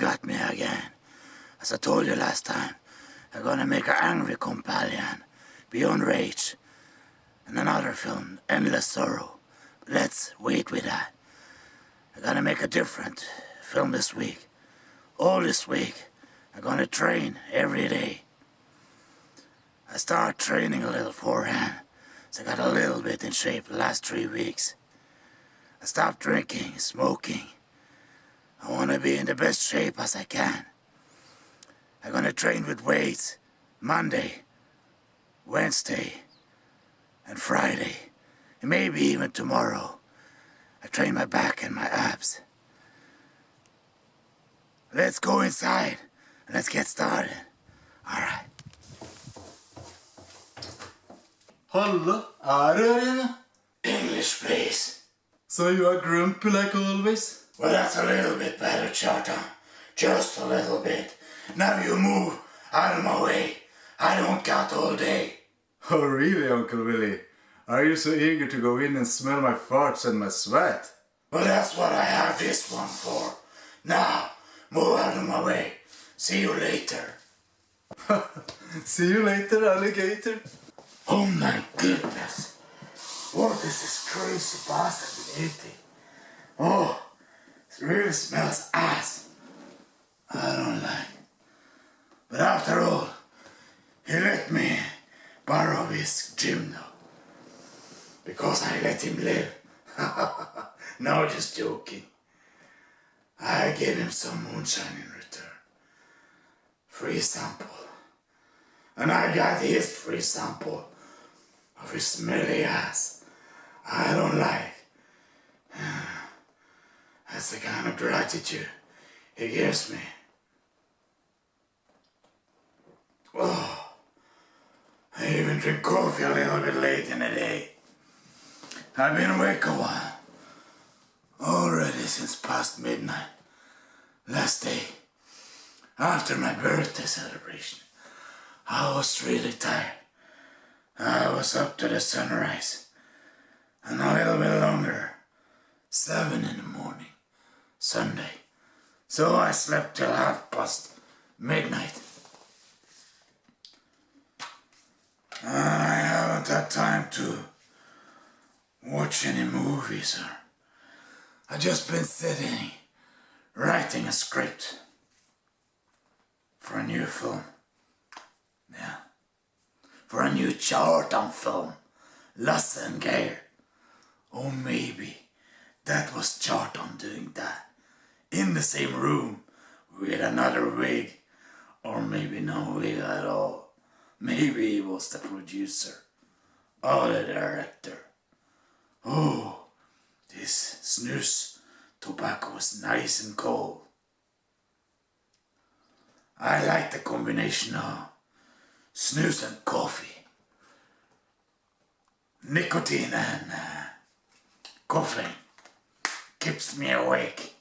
got me again. As I told you last time, I'm gonna make an angry companion, Beyond Rage, and another film, Endless Sorrow. But let's wait with that. I'm gonna make a different film this week. All this week, I'm gonna train every day. I started training a little forehand, so I got a little bit in shape the last 3 weeks. I stopped drinking, smoking. I wanna be in the best shape as I can. I'm gonna train with weights Monday, Wednesday, and Friday, and maybe even tomorrow. I train my back and my abs. Let's go inside and let's get started. All right. Halla, är du här inne? English, please. So you are grumpy like always? Well, that's a little bit better, Charter. Just a little bit. Now you move out of my way. I don't got all day. Oh really, Uncle Willy? Are you so eager to go in and smell my farts and my sweat? Well, that's what I have this one for. Now, move out of my way. See you later. See you later, alligator. Oh my goodness. What is this crazy bastard been eating? Oh, it really smells ass. I don't like it. But after all, he let me borrow his gym now. Because I let him live. No, just joking. I gave him some moonshine in return. Free sample. And I got his free sample of his smelly ass. I don't like. That's the kind of gratitude he gives me. Oh, I even drink coffee a little bit late in the day. I've been awake a while. Already since past midnight. Last day, after my birthday celebration, I was really tired. I was up to the sunrise. And a little bit longer. 7 in the morning. Sunday. So I slept till midnight. And I haven't had time to watch any movies or... I've just been sitting, writing a script for a new film. Yeah. For a new Charlton film. Lasse and Geir. Or maybe that was Charlton doing that. In the same room with another wig. Or maybe no wig at all. Maybe he was the producer. Or the director. Oh, this snus tobacco was nice and cold. I like the combination of snus and coffee. Nicotine and coffee keeps me awake.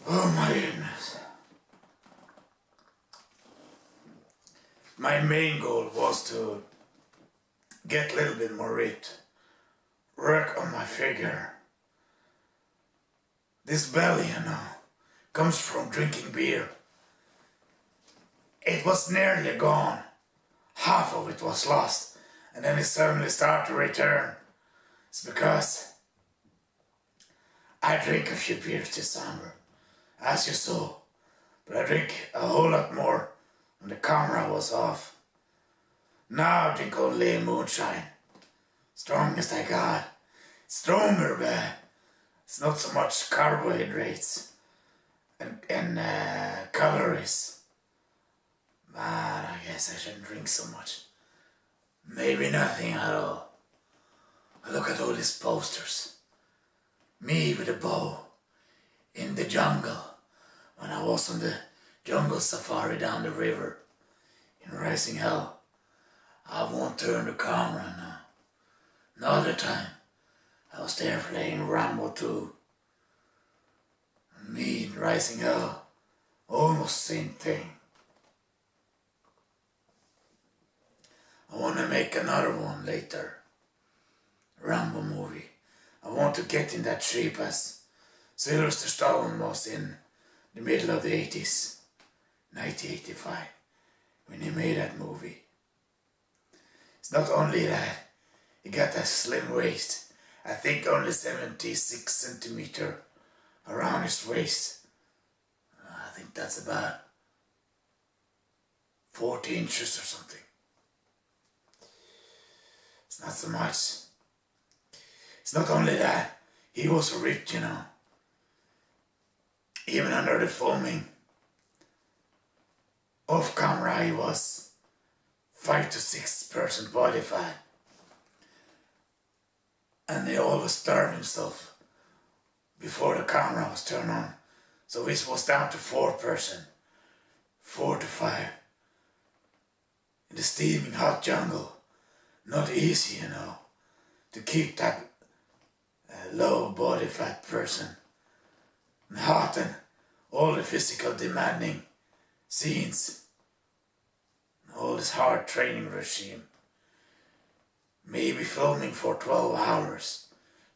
Oh my goodness. My main goal was to get a little bit more ripped. Work on my figure. This belly, comes from drinking beer. It was nearly gone. Half of it was lost, and then it suddenly started to return. It's because I drink a few beers this summer, as you saw, but I drink a whole lot more when the camera was off. Now I drink only moonshine. Strongest I got. Stronger, but it's not so much carbohydrates and calories. But I guess I shouldn't drink so much. Maybe nothing at all. I look at all these posters. Me with a bow in the jungle when I was on the jungle safari down the river in Rising Hell. I won't turn the camera now. Another time, I was there playing Rambo 2. Me in Rising Hell, almost same thing. I want to make another one later. Rambo movie. I want to get in that shape as Sylvester Stallone was in the middle of the 80s, 1985, when he made that movie. It's not only that, he got a slim waist, I think only 76 centimeter around his waist. I think that's about 40 inches or something. It's not so much. It's not only that, he was ripped, you know. Even under the filming, off camera he was 5 to 6% body fat. And he always starved himself before the camera was turned on. So his was down to 4%, 4 to 5. In the steaming hot jungle, not easy, you know, to keep that low body fat person. And hot and all the physical demanding scenes, all this hard training regime. Maybe filming for 12 hours,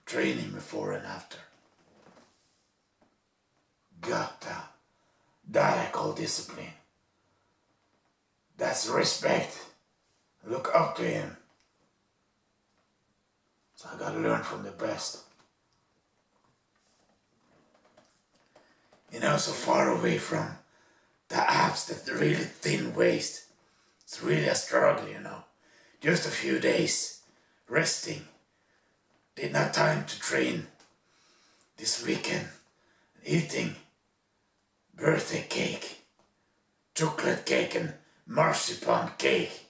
training before and after. That I call discipline. That's respect. Look up to him. So I gotta learn from the best. You know, so far away from the abs, that really thin waist. It's really a struggle, you know. Just a few days resting. Didn't have time to train this weekend. Eating birthday cake, chocolate cake and marzipan cake.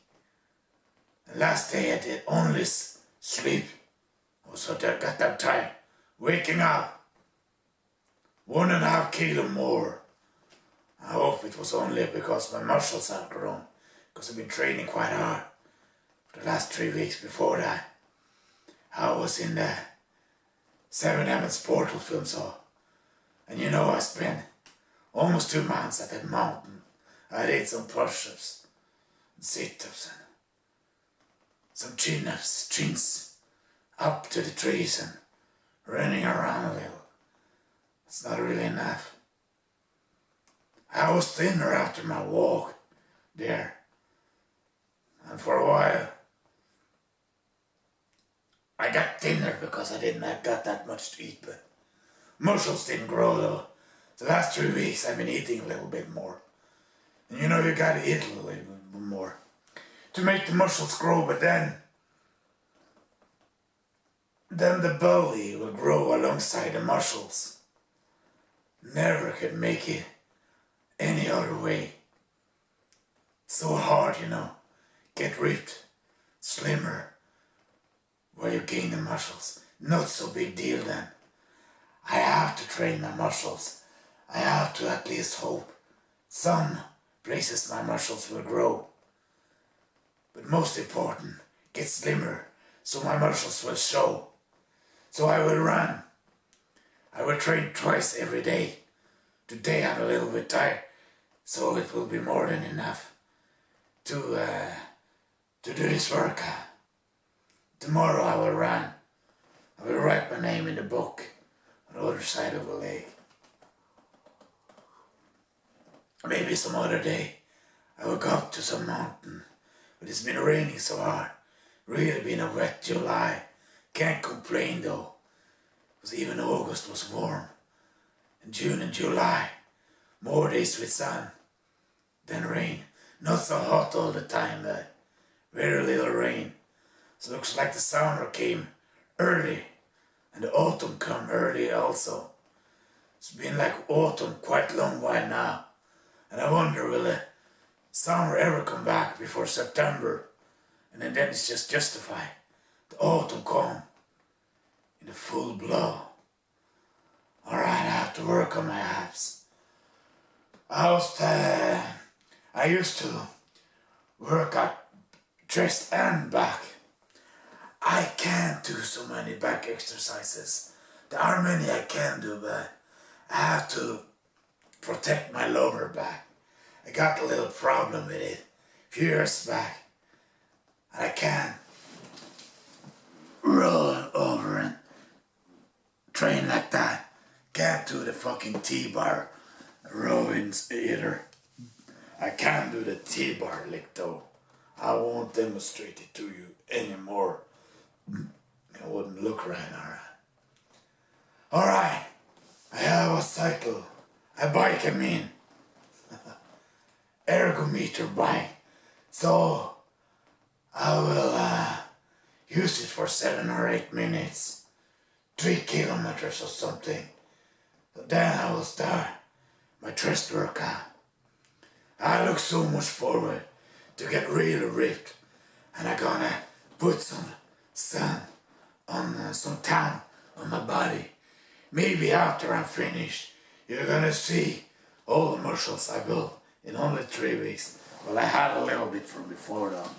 The last day I did only sleep. So I got that tired. Waking up. 1.5 kilos more. I hope it was only because my muscles have grown. Because I've been training quite hard for the last 3 weeks. Before that, I was in the 7 Heavens Portal film, so. And you know, I spent almost 2 months at that mountain. I did some push-ups and sit-ups and some chin-ups, chins up to the trees and running around a little. It's not really enough. I was thinner after my walk there. And for a while, I got thinner because I got that much to eat, but muscles didn't grow though. The last 3 weeks I've been eating a little bit more. And you know, you gotta eat a little bit more to make the muscles grow, but then the belly will grow alongside the muscles. Never could make it any other way. So hard, you know. Get ripped, slimmer, while you gain the muscles. Not so big deal then. I have to train my muscles. I have to at least hope some places my muscles will grow. But most important, get slimmer so my muscles will show. So I will run. I will train twice every day. Today I'm a little bit tired, so it will be more than enough to do this workout. Tomorrow I will run. I will write my name in the book on the other side of the lake. Maybe some other day I will go up to some mountain, but it's been raining so hard. Really been a wet July. Can't complain though, because even August was warm. And June and July, more days with sun than rain. Not so hot all the time, but very little rain. So it looks like the summer came early and the autumn come early also. It's been like autumn quite a long while now. And I wonder, will the summer ever come back before September? And then it's just justified. The autumn come in the full blow. Alright, I have to work on my abs. I used to work out chest and back. I can't do so many back exercises. There are many I can do, but I have to protect my lower back. I got a little problem with it a few years back. And I can't roll over and train like that. Can't do the fucking T-bar rowings either. I can't do the T-bar lick though. I won't demonstrate it to you anymore. It wouldn't look right, alright. I have a cycle. A bike, I mean. Ergometer bike. So I will use it for 7 or 8 minutes. 3 kilometers or something. But then I will start my chest workout. I look so much forward to get really ripped. And I'm gonna put some sun on some tan on my body. Maybe after I'm finished, you're gonna see all the muscles I built in only 3 weeks. Well, I had a little bit from before though.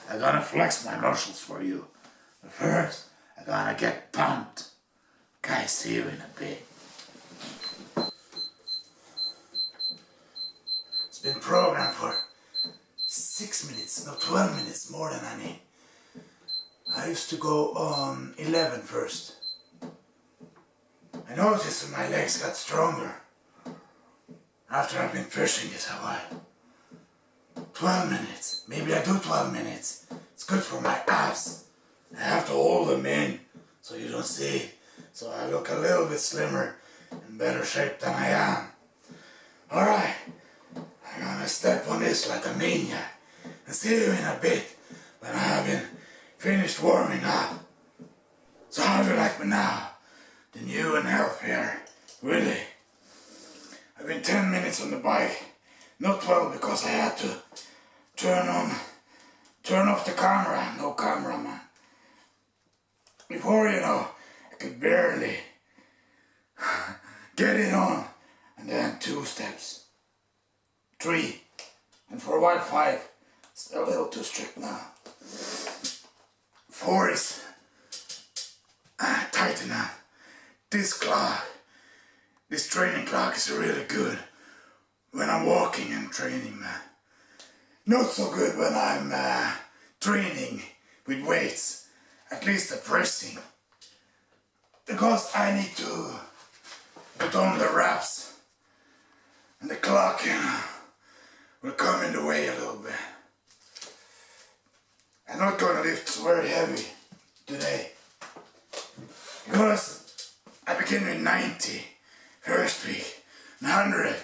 I'm gonna flex my muscles for you. But first, I'm gonna get pumped. Guys, see you in a bit. It's been programmed for 6 minutes, no 12 minutes more than I need. I used to go on 11 first. I noticed that my legs got stronger after I've been pushing it a while. 12 minutes, maybe I do 12 minutes. It's good for my abs. I have to hold them in so you don't see. So I look a little bit slimmer and better shape than I am. Alright, I'm gonna step on this like a maniac and see you in a bit when I have been finished warming up. So how do you like me now? The new and healthier Willy. I've been 10 minutes on the bike, not 12 because I had to turn off the camera, no cameraman. Before you know, I could barely get it on, and then 2 steps, 3, and for a while 5. It's a little too strict now. 4 is tight enough. This clock, this training clock is really good when I'm walking and training, man. Not so good when I'm training with weights, at least the pressing. Because I need to put on the wraps and the clock, will come in the way a little bit. I'm not gonna lift very heavy today because I began with 90 first week, 100,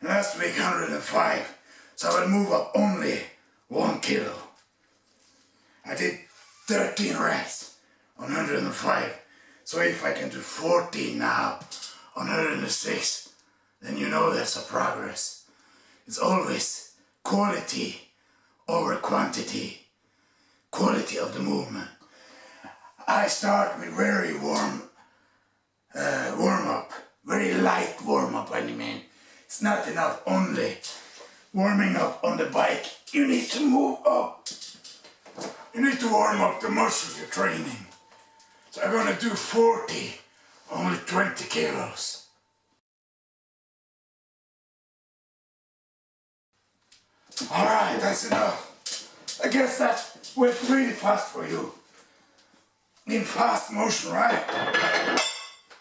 last week 105, so I will move up only 1 kilo. I did 13 reps on 105, so if I can do 14 now on 106, then you know there's a progress. It's always quality over quantity, quality of the movement. I start with very warm up, very light warm up. I mean, it's not enough only warming up on the bike. You need to move up. You need to warm up the muscle you're training. So I'm gonna do 40, only 20 kilos. Alright, that's enough. I guess that went really fast for you. In fast motion, right?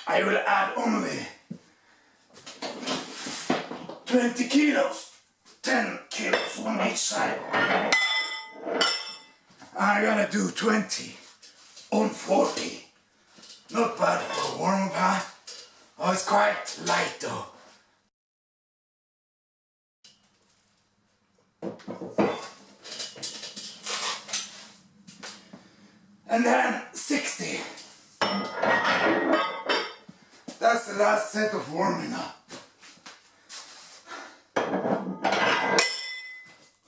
I will add only 20 kilos, 10 kilos on each side. I'm gonna do 20 on 40. Not bad for a warm-up, huh? Oh, it's quite light though. And then 60. That's the last set of warming up.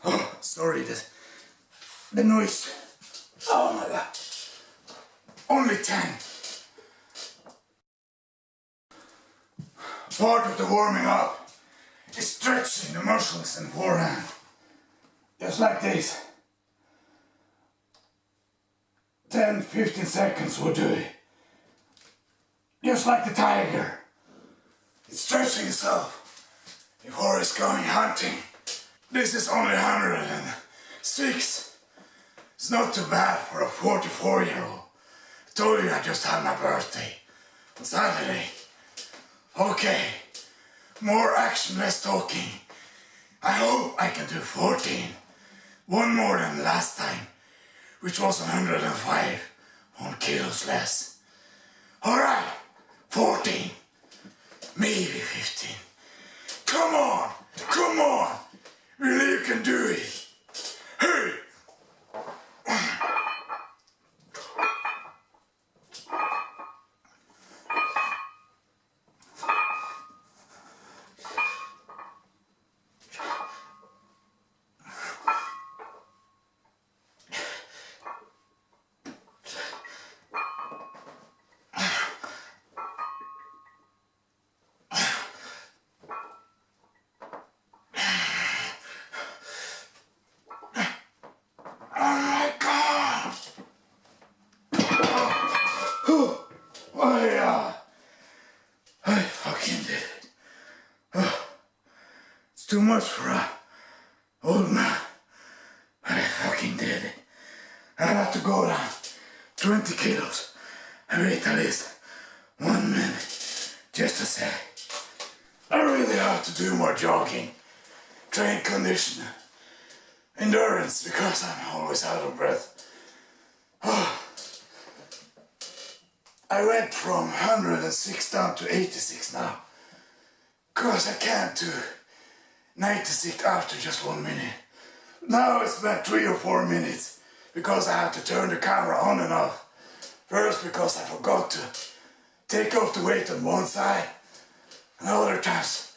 Oh, sorry, the noise. Oh my God. Only 10. Part of the warming up is stretching the muscles and forehand. Just like this. 10-15 seconds will do it. Just like the tiger. It's stretching itself before it's going hunting. This is only 106. It's not too bad for a 44-year-old. I told you I just had my birthday on Saturday. Okay, more action, less talking. I hope I can do 14. One more than last time, which was 105. 1 kilos less. Alright, 14. Maybe 15. Come on, come on. Really, you can do it. Hey! I fucking did it. It's too much for a old man. But I fucking did it. I have to go down 20 kilos and wait at least 1 minute just to say I really have to do more jogging, train conditioning, endurance because I'm always out of breath. I went from 106 down to 86 now. Cause I can't do 96 after just 1 minute. Now it's been 3 or 4 minutes because I have to turn the camera on and off. First because I forgot to take off the weight on one side. And other times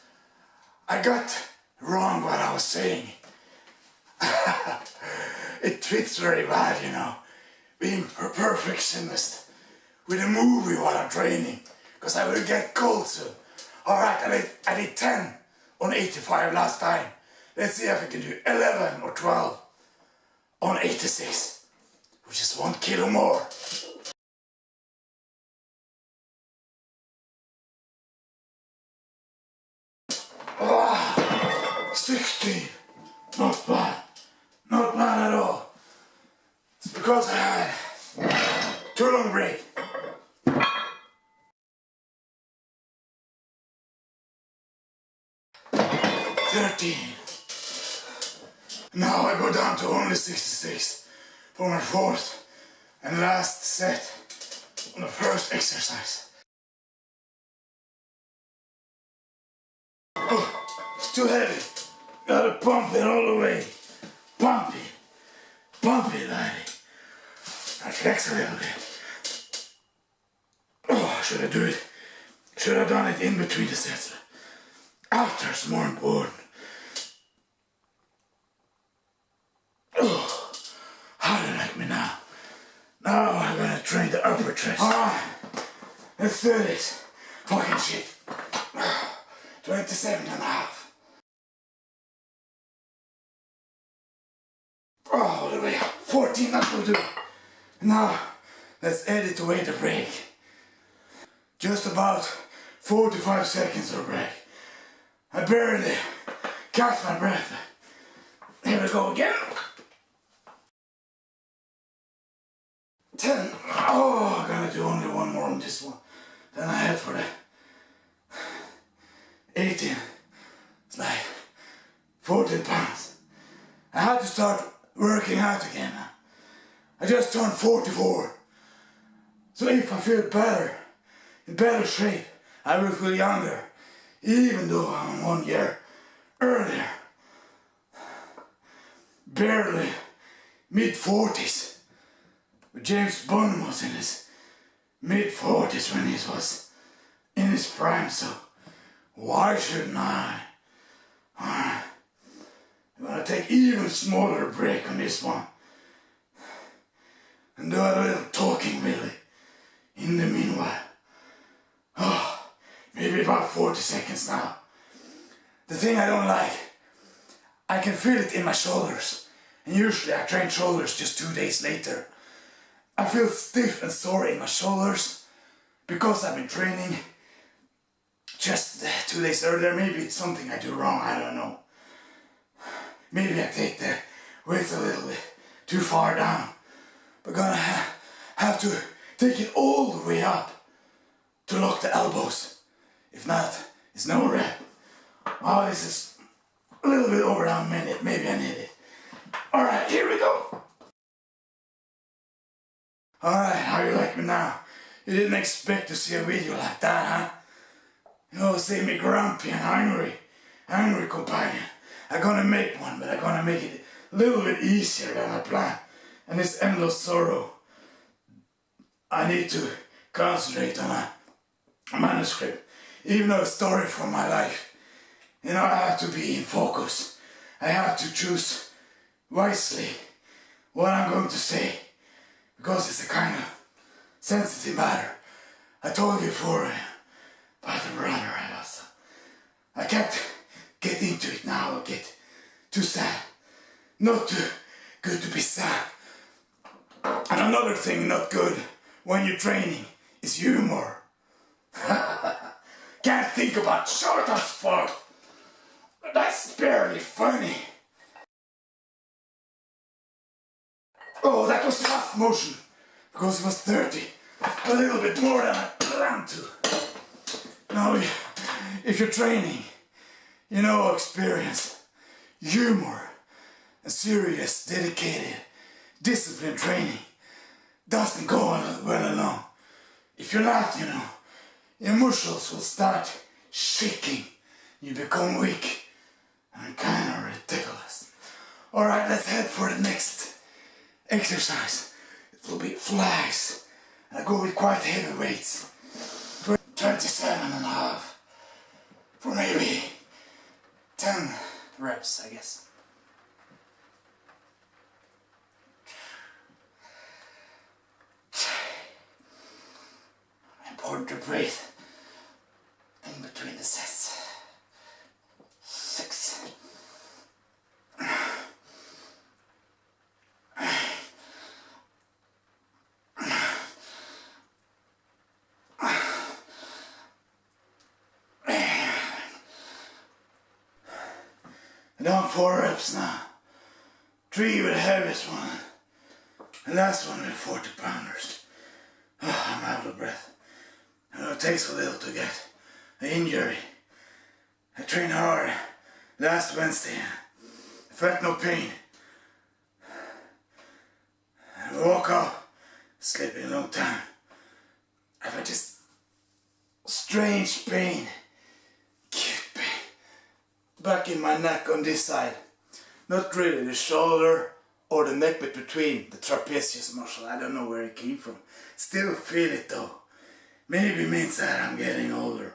I got wrong what I was saying. It fits very bad, you know, being a perfectionist with a movie while I'm training, because I will get cold soon. Alright, I did 10 on 85 last time. Let's see if I can do 11 or 12 on 86, which is 1 kilo more. Ah, 16, not bad, not bad at all. It's because I had too long break. 13. Now I go down to only 66 for my 4th and last set on the first exercise. Oh, it's too heavy. Gotta pump it all the way. Pump it, laddie. I flex a little bit. Oh, should I do it? Should have done it in between the sets. After is more important. Oh, how do you like me now? Now I'm gonna train the upper chest. Alright, let's do this. Fucking shit. 27 and a half. All the way up. 14, that will do. Now, let's add it away the break. Just about 45 seconds of break. I barely catch my breath. Here we go again. 10. Oh, I'm gonna do only one more on this one. Then I head for the 18. It's like 14 pounds. I had to start working out again. I just turned 44. So if I feel better, in better shape, I will feel younger. Even though I'm 1 year earlier. Barely mid-40s. But James Bond was in his mid-40s when he was in his prime, so why shouldn't I? I'm gonna take even smaller break on this one. And do a little talking, Willy, in the meanwhile. Oh, maybe about 40 seconds now. The thing I don't like, I can feel it in my shoulders. And usually I train shoulders just 2 days later. I feel stiff and sore in my shoulders because I've been training just 2 days earlier. Maybe it's something I do wrong, I don't know. Maybe I take the weight a little bit too far down. But gonna have to take it all the way up to lock the elbows. If not, it's no rep. Oh, this is a little bit over a minute. Maybe I need it. Alright, here we go. Alright, how you like me now? You didn't expect to see a video like that, huh? You know, see me grumpy and hungry companion. I'm gonna make one, but I'm gonna make it a little bit easier than I planned. And it's endless sorrow. I need to concentrate on a manuscript, even though a story from my life. You know, I have to be in focus. I have to choose wisely what I'm going to say, because it's a kind of sensitive matter. I told you before about the brother I lost. I can't get into it now. I'll get too sad. Not too good to be sad. And another thing not good when you're training is humor. Can't think about short as fuck. That's barely funny. Oh, that was fast motion, because it was 30. A little bit more than I planned to. Now, if you're training, you know experience, humor, and serious, dedicated, disciplined training doesn't go well along. If you laugh, you know, your muscles will start shaking. You become weak and kind of ridiculous. Alright, let's head for the next exercise. It will be flies. I go with quite heavy weights. 27 and a half. For maybe 10 reps, I guess. Important to breathe in between the sets. 6. Done 4 reps now. 3 with the heaviest one. The last one with 40 pounders. Oh, I'm out of breath. I know it takes a little to get an injury. I trained hard last Wednesday. I felt no pain. I woke up, sleeping a long time. I felt just strange pain. Back in my neck on this side. Not really the shoulder or the neck, but between the trapezius muscle. I don't know where it came from. Still feel it though. Maybe it means that I'm getting older.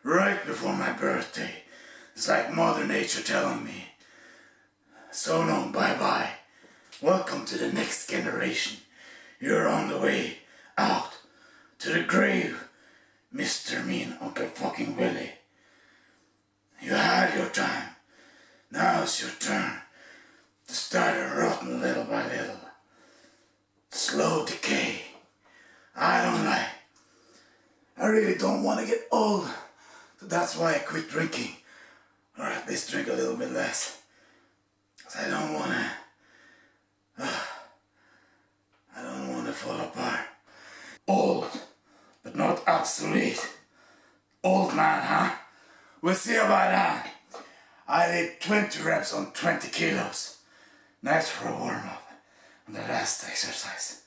Right before my birthday. It's like Mother Nature telling me, so long, bye-bye. Welcome to the next generation. You're on the way out to the grave, Mr. Mean Uncle fucking Willy. You had your time. Now it's your turn to start a rotten little by little. Slow decay. I don't like. I really don't want to get old. So that's why I quit drinking. Or at least drink a little bit less. Cause I don't want to fall apart. Old, but not obsolete. Old man, huh? We'll see about that. I did 20 reps on 20 kilos. Nice for a warm-up on the last exercise.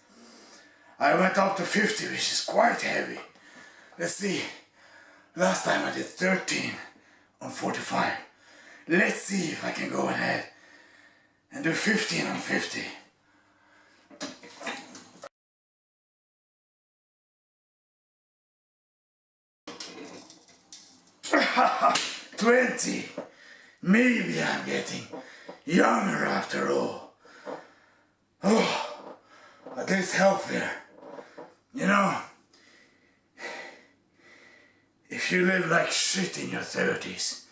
I went up to 50, which is quite heavy. Let's see. Last time I did 13 on 45. Let's see if I can go ahead and do 15 on 50. Haha, 20. Maybe I'm getting younger after all. Oh, at least healthier. You know, if you live like shit in your 30s,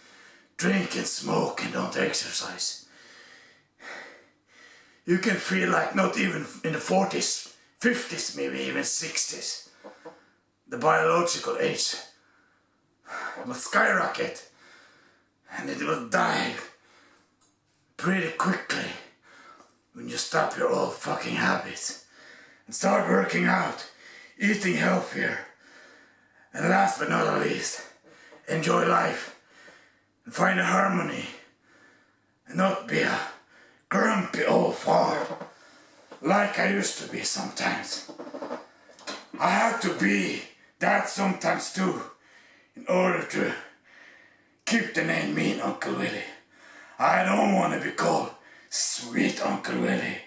drink and smoke and don't exercise, you can feel like not even in the 40s, 50s, maybe even 60s. The biological age will skyrocket and it will dive pretty quickly when you stop your old fucking habits and start working out, eating healthier, and last but not least, enjoy life and find a harmony and not be a grumpy old fart like I used to be sometimes. I have to be that sometimes too in order to keep the name Mean Uncle Willy. I don't want to be called Sweet Uncle Willy.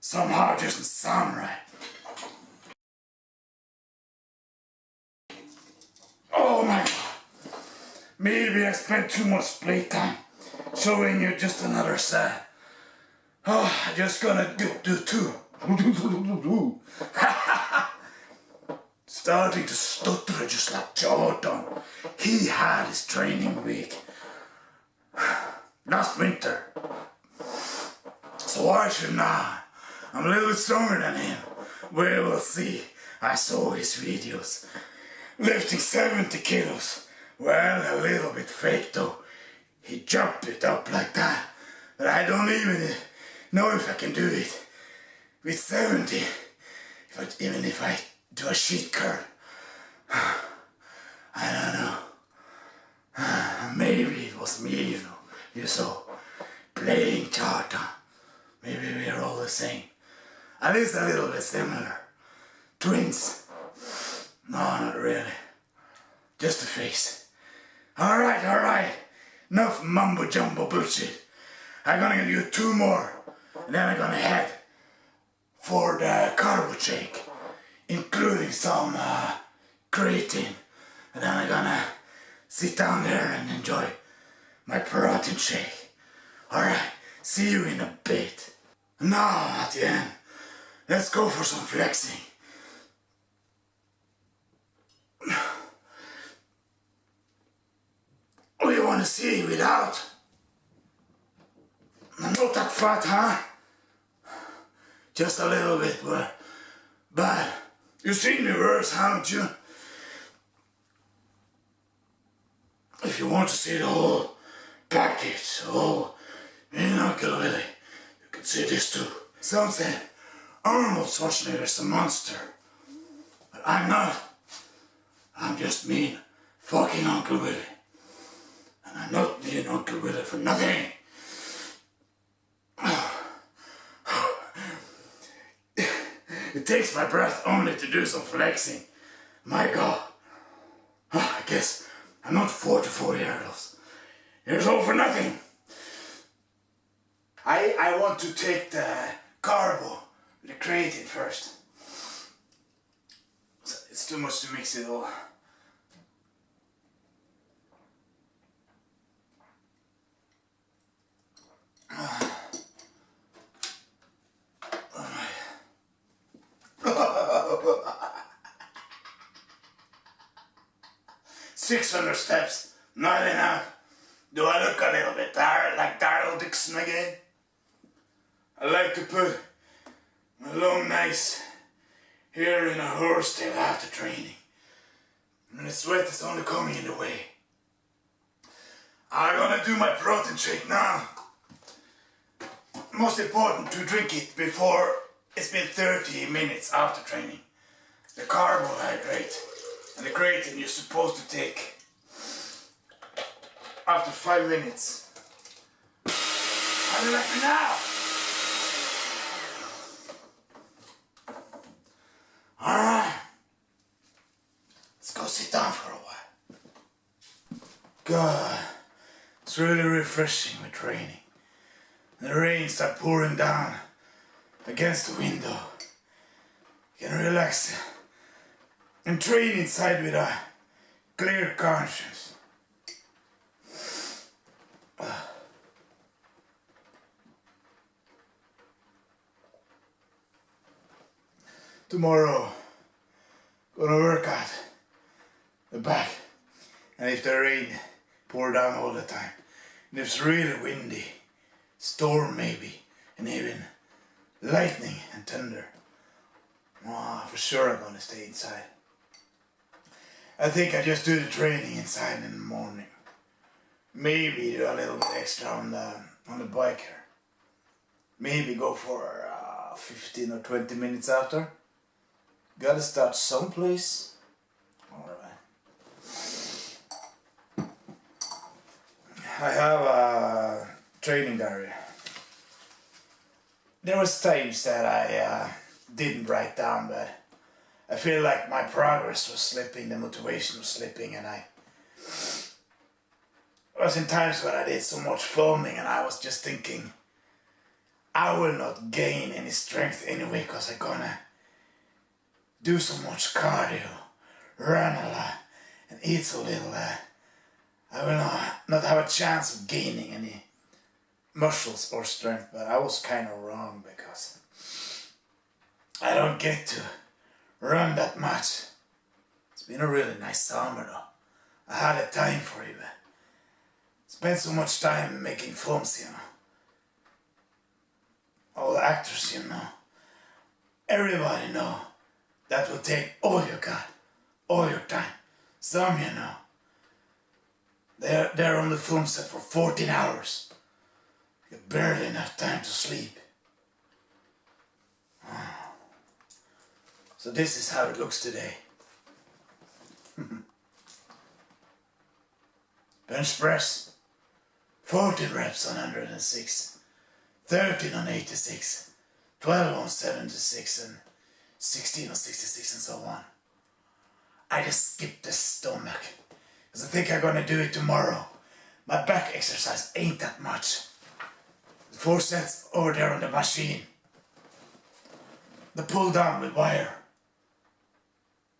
Somehow it doesn't sound right. Oh my god. Maybe I spent too much playtime showing you just another side. Oh, I'm just gonna do two. Starting to stutter just like Jordan. He had his training week last winter. So why should not? I'm a little bit stronger than him. We will see. I saw his videos. Lifting 70 kilos. Well, a little bit fake though. He jumped it up like that. But I don't even know if I can do it with 70. Even if I do a sheet curl. I don't know. Maybe it was me, you saw, playing Jordan. Maybe we're all the same. At least a little bit similar. Twins. No, not really. Just a face. Alright. Enough mumbo jumbo bullshit. I'm gonna give you two more. And then I'm gonna head for the carbo shake. Including some creatine. And then I'm gonna sit down there and enjoy my protein shake. Alright, see you in a bit. Now, at the end, let's go for some flexing. Oh, you wanna see without? I'm not that fat, huh? Just a little bit, but you've seen me worse, haven't you? If you want to see the whole package, me and Uncle Willy, you can see this too. Some say Arnold Schwarzenegger's a monster, but I'm not. I'm just mean fucking Uncle Willy. And I'm not mean Uncle Willy for nothing. It takes my breath only to do some flexing. My god. I guess I'm not 44 years old for nothing. I want to take the carbo, the creatine first. It's too much to mix it all. Oh 600 steps, not enough. Do I look a little bit tired, like Darryl Dixon again? I like to put my long nice hair in a horsetail after training. And the sweat is only coming in the way. I'm gonna do my protein shake now. Most important to drink it before it's been 30 minutes after training. The carbohydrate and the creatine you're supposed to take after 5 minutes. How do you like me now? Alright. Let's go sit down for a while. God, it's really refreshing with training. The rain starts pouring down against the window. You can relax and train inside with a clear conscience. Tomorrow, gonna work out the back, and if the rain pour down all the time, and if it's really windy, storm maybe, and even lightning and thunder, for sure I'm gonna stay inside. I think I just do the training inside in the morning. Maybe do a little bit extra on the bike here. Maybe go for 15 or 20 minutes after. Gotta start someplace. Alright. I have a training diary. There was times that I didn't write down, but I feel like my progress was slipping, the motivation was slipping, and I was in times when I did so much filming and I was just thinking, I will not gain any strength anyway because I'm gonna do so much cardio, run a lot, and eat so little. I will not have a chance of gaining any muscles or strength, but I was kind of wrong because I don't get to run that much. It's been a really nice summer though. I had a time for it, but spent so much time making films, you know. All the actors, you know. Everybody know that will take all you got, all your time. Some, you know, they're on the film set for 14 hours. You have barely enough time to sleep. So this is how it looks today. Bench press, 14 reps on 106, 13 on 86, 12 on 76, and 16 on 66, and so on. I just skipped the stomach, because I think I'm gonna do it tomorrow. My back exercise ain't that much. 4 sets over there on the machine. The pull down with wire.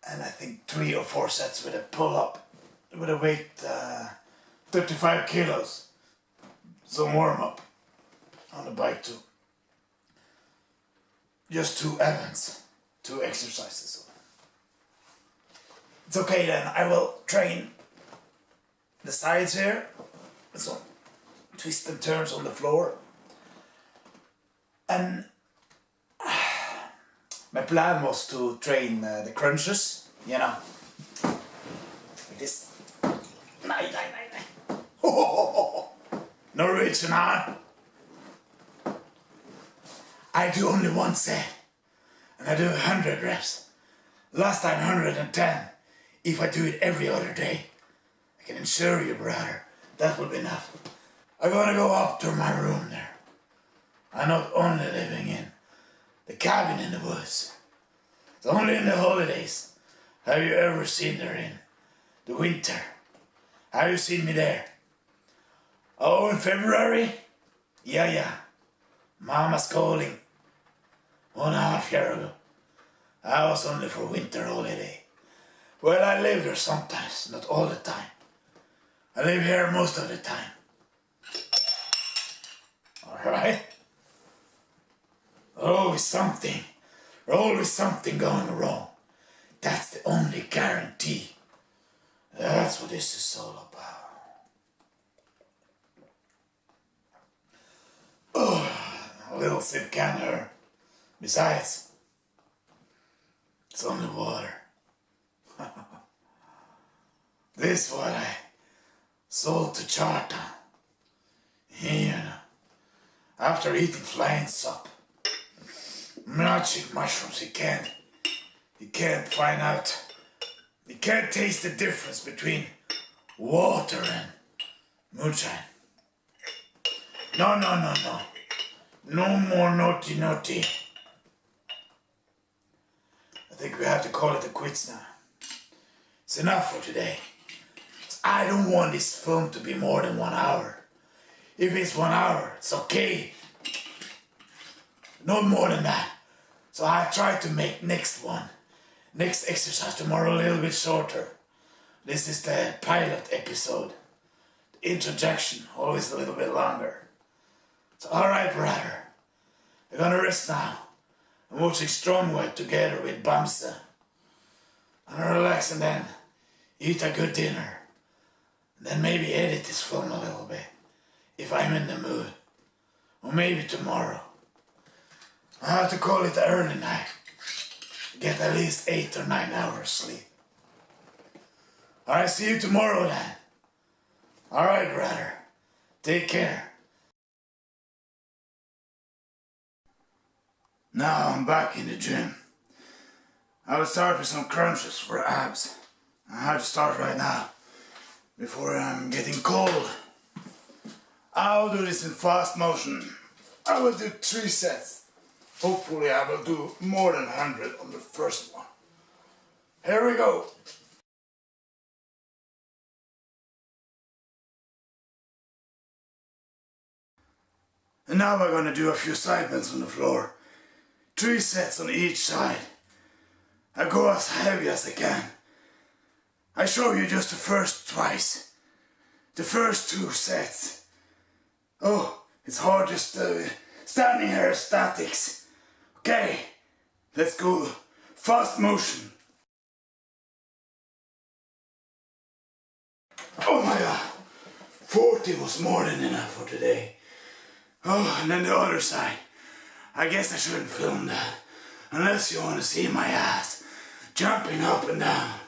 And I think 3 or 4 sets with a pull up with a weight 35 kilos. Some warm up on the bike too. Just 2 events, 2 exercises. It's okay then, I will train the sides here with some twists and turns on the floor. And my plan was to train the crunches, you know, with this. Nej. Norwegian, huh? I do only 1 set, and I do 100 reps. Last time 110. If I do it every other day, I can assure you, brother, that will be enough. I'm gonna go up to my room there. I'm not only living in the cabin in the woods. It's only in the holidays. Have you ever seen her in the winter? Have you seen me there? Oh, in February? Yeah. Mama's calling. 1.5 years ago. I was only for winter holiday. Well, I live there sometimes, not all the time. I live here most of the time. Alright? Always something going wrong. That's the only guarantee. That's what this is all about. Oh, a little sip can't hurt. Besides, it's only water. This is what I sold to Charta. You know, after eating flying sup, magic mushrooms, you can't find out, you can't taste the difference between water and moonshine. No. No more naughty. I think we have to call it a quits now. It's enough for today. I don't want this film to be more than 1 hour. If it's 1 hour, it's okay. No more than that. So I try to make next exercise tomorrow a little bit shorter. This is the pilot episode. The introduction, always a little bit longer. So alright, brother. We're gonna rest now. I'm watching Strongway together with Bamsa. I'm gonna relax and then eat a good dinner. And then maybe edit this film a little bit, if I'm in the mood. Or maybe tomorrow. I have to call it the early night. Get at least 8 or 9 hours sleep. Alright, see you tomorrow then. Alright, brother. Take care. Now I'm back in the gym. I will start with some crunches for abs. I have to start right now, before I'm getting cold. I'll do this in fast motion. I will do 3 sets. Hopefully I will do more than 100 on the first one. Here we go. And now we're gonna do a few side bends on the floor. 3 sets on each side. I go as heavy as I can. I show you just the first twice. The first 2 sets. Oh, it's hard just standing here statics. Okay, let's go fast motion. Oh my god, 40 was more than enough for today. Oh, and then the other side. I guess I shouldn't film that, unless you want to see my ass jumping up and down.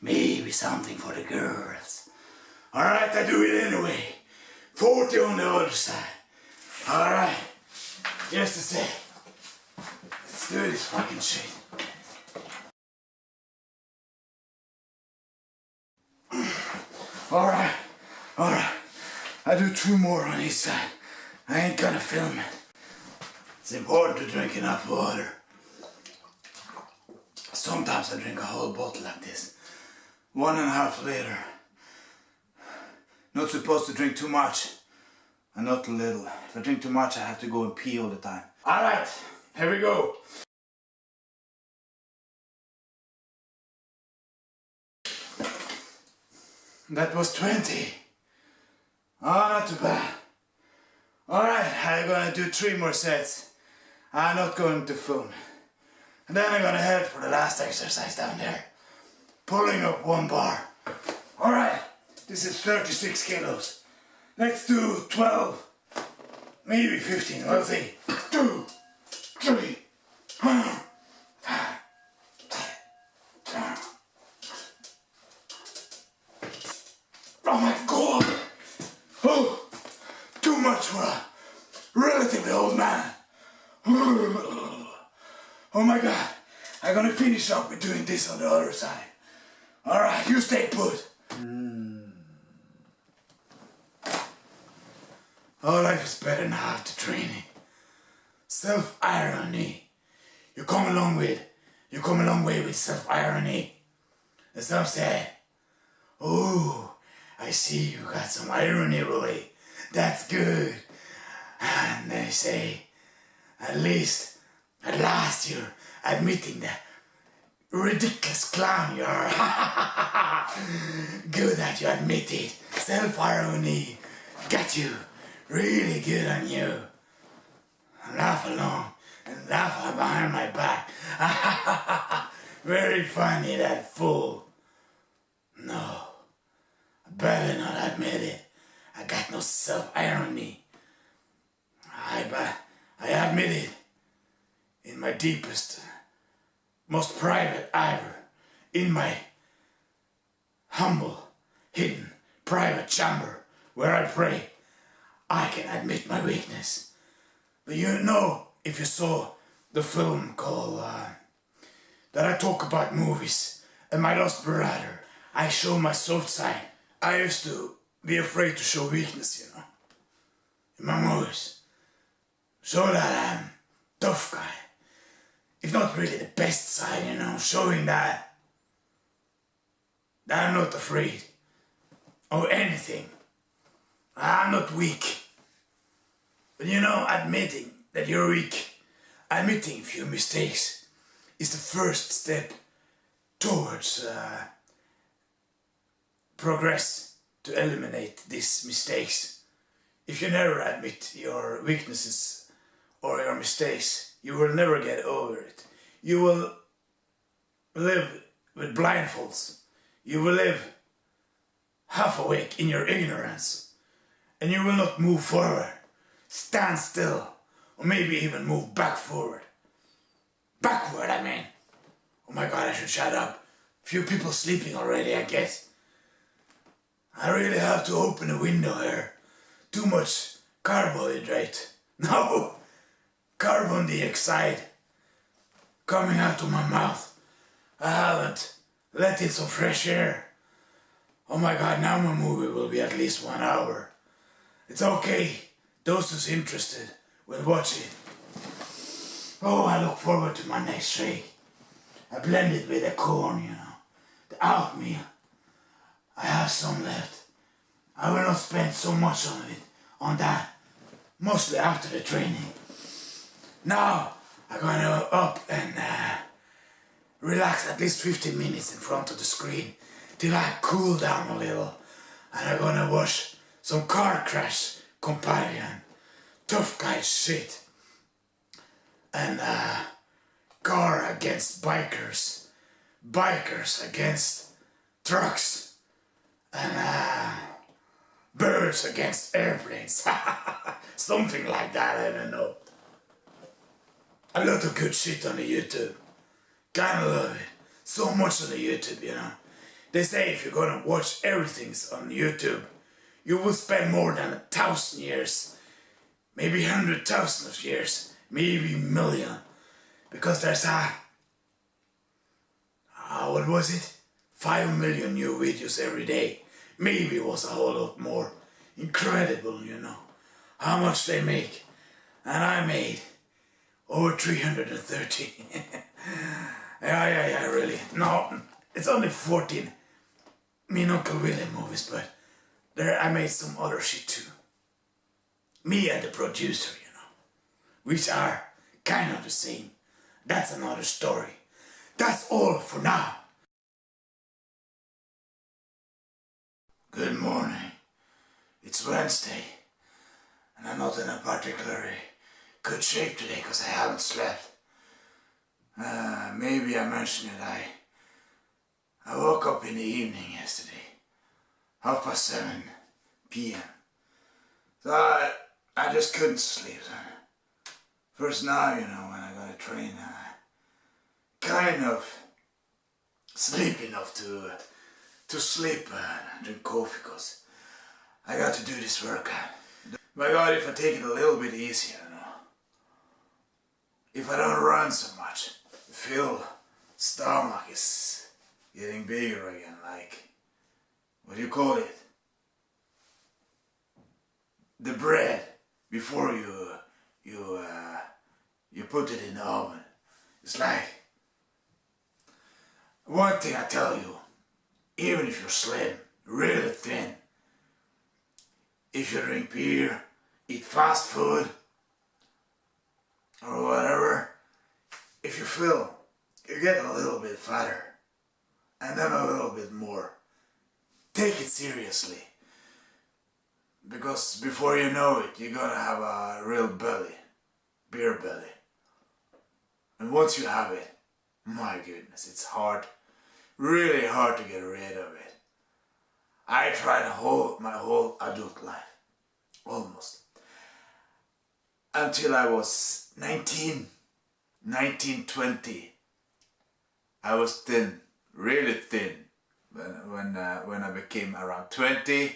Maybe something for the girls. Alright, I do it anyway. 40 on the other side. Alright, just a sec. Let's do this fucking shit. Alright. I do 2 more on each side. I ain't gonna film it. It's important to drink enough water. Sometimes I drink a whole bottle like this. 1.5 liter. Not supposed to drink too much. And not a little. If I drink too much, I have to go and pee all the time. Alright, here we go. That was 20. Oh, not too bad. Alright, I'm gonna do 3 more sets. I'm not going to film. And then I'm gonna head for the last exercise down there. Pulling up 1 bar. Alright, this is 36 kilos. Let's do 12, maybe 15, we'll see. 2, 3, 4. Oh my god! Oh, too much for a relatively old man. Oh my god, I'm gonna finish up with doing this on the other side. Alright, you stay put. All life is better now after training. Self-irony. You come a long way with self-irony. And some say, oh, I see you got some irony, Willy. That's good. And they say, at last you're admitting the ridiculous clown you are. Good that you admit it. Self-irony got you. Really good on you. Laugh along and laugh behind my back. Very funny, that fool. No, I better not admit it. I got no self-irony. I admit it in my deepest, most private hour, in my humble, hidden, private chamber where I pray. I can admit my weakness. But you know, if you saw the film called that I talk about movies and my lost brother, I show my soft side. I used to be afraid to show weakness, you know, in my movies. Show that I'm tough guy. If not really the best side, you know, showing that I'm not afraid of anything. I'm not weak. But you know, admitting that you're weak, admitting a few mistakes, is the first step towards progress to eliminate these mistakes. If you never admit your weaknesses or your mistakes, you will never get over it. You will live with blindfolds. You will live half awake in your ignorance. And you will not move forward. Stand still. Or maybe even move back forward. Backward, I mean. Oh my god, I should shut up. Few people sleeping already, I guess. I really have to open a window here. Too much carbohydrate. No! Carbon dioxide. Coming out of my mouth. I haven't let in some fresh air. Oh my god, now my movie will be at least 1 hour. It's okay. Those who's interested will watch it. Oh, I look forward to my next shake. I blend it with the corn, you know. The oatmeal. I have some left. I will not spend so much on that. Mostly after the training. Now, I'm gonna up and relax at least 15 minutes in front of the screen till I cool down a little. And I'm gonna watch some car crash companion, tough guy shit. And car against bikers, bikers against trucks, and birds against airplanes. Something like that, I don't know. A lot of good shit on the YouTube. Kinda love it. So much on the YouTube, you know. They say if you're gonna watch everything on YouTube, you will spend more than 1,000 years. Maybe 100,000 of years. Maybe million. Because there's what was it? 5 million new videos every day. Maybe it was a whole lot more. Incredible, you know. How much they make. And I made over 330. Yeah, really. No, it's only 14. Me and Uncle Willy movies, but there I made some other shit too. Me and the producer, you know. Which are kind of the same. That's another story. That's all for now. Good morning. It's Wednesday. And I'm not in a particularly good shape today because I haven't slept. Maybe I mentioned it. I woke up in the evening yesterday. 7:30 p.m. So I just couldn't sleep. First now, you know, when I got a train, kind of sleep enough to sleep and drink coffee because I got to do this workout. My God, if I take it a little bit easier, you know, if I don't run so much, the stomach is getting bigger again, like, what do you call it? The bread before you put it in the oven. It's like, one thing I tell you, even if you're slim, really thin, if you drink beer, eat fast food, or whatever, if you feel, you get a little bit fatter, and then a little bit more. Take it seriously, because before you know it, you're gonna have a real belly, beer belly. And once you have it, my goodness, it's hard, really hard to get rid of it. I tried my whole adult life, almost, until I was 19, 20. I was thin, really thin. When I became around 20,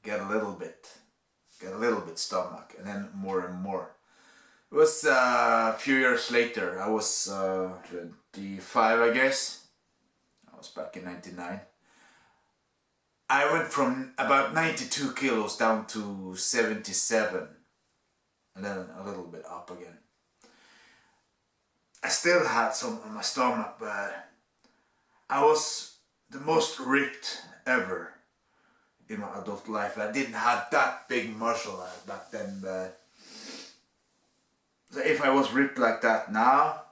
get a little bit stomach, and then more and more. It was a few years later. I was 25, I guess. I was back in 99. I went from about 92 kilos down to 77, and then a little bit up again. I still had some on my stomach, but I was the most ripped ever in my adult life. I didn't have that big muscle back then, but so if I was ripped like that now,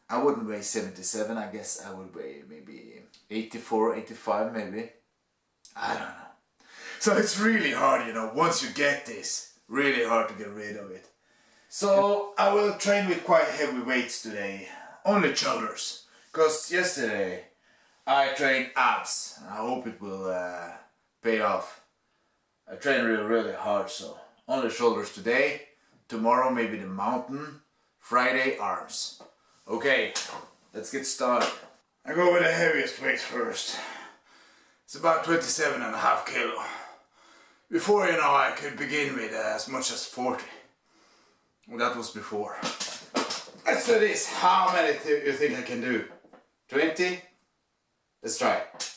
I wouldn't weigh 77. I guess I would weigh maybe 84, 85 maybe. I don't know. So it's really hard, you know, once you get this, really hard to get rid of it. So I will train with quite heavy weights today, only shoulders, because yesterday I trained abs, and I hope it will pay off. I trained really hard, so only shoulders today, tomorrow maybe the mountain, Friday arms. Okay, let's get started. I go with the heaviest weight first. It's about 27.5 kilo. Before, you know, I could begin with as much as 40. Well, that was before. Let's do this. How many you think I can do? 20? Let's try it.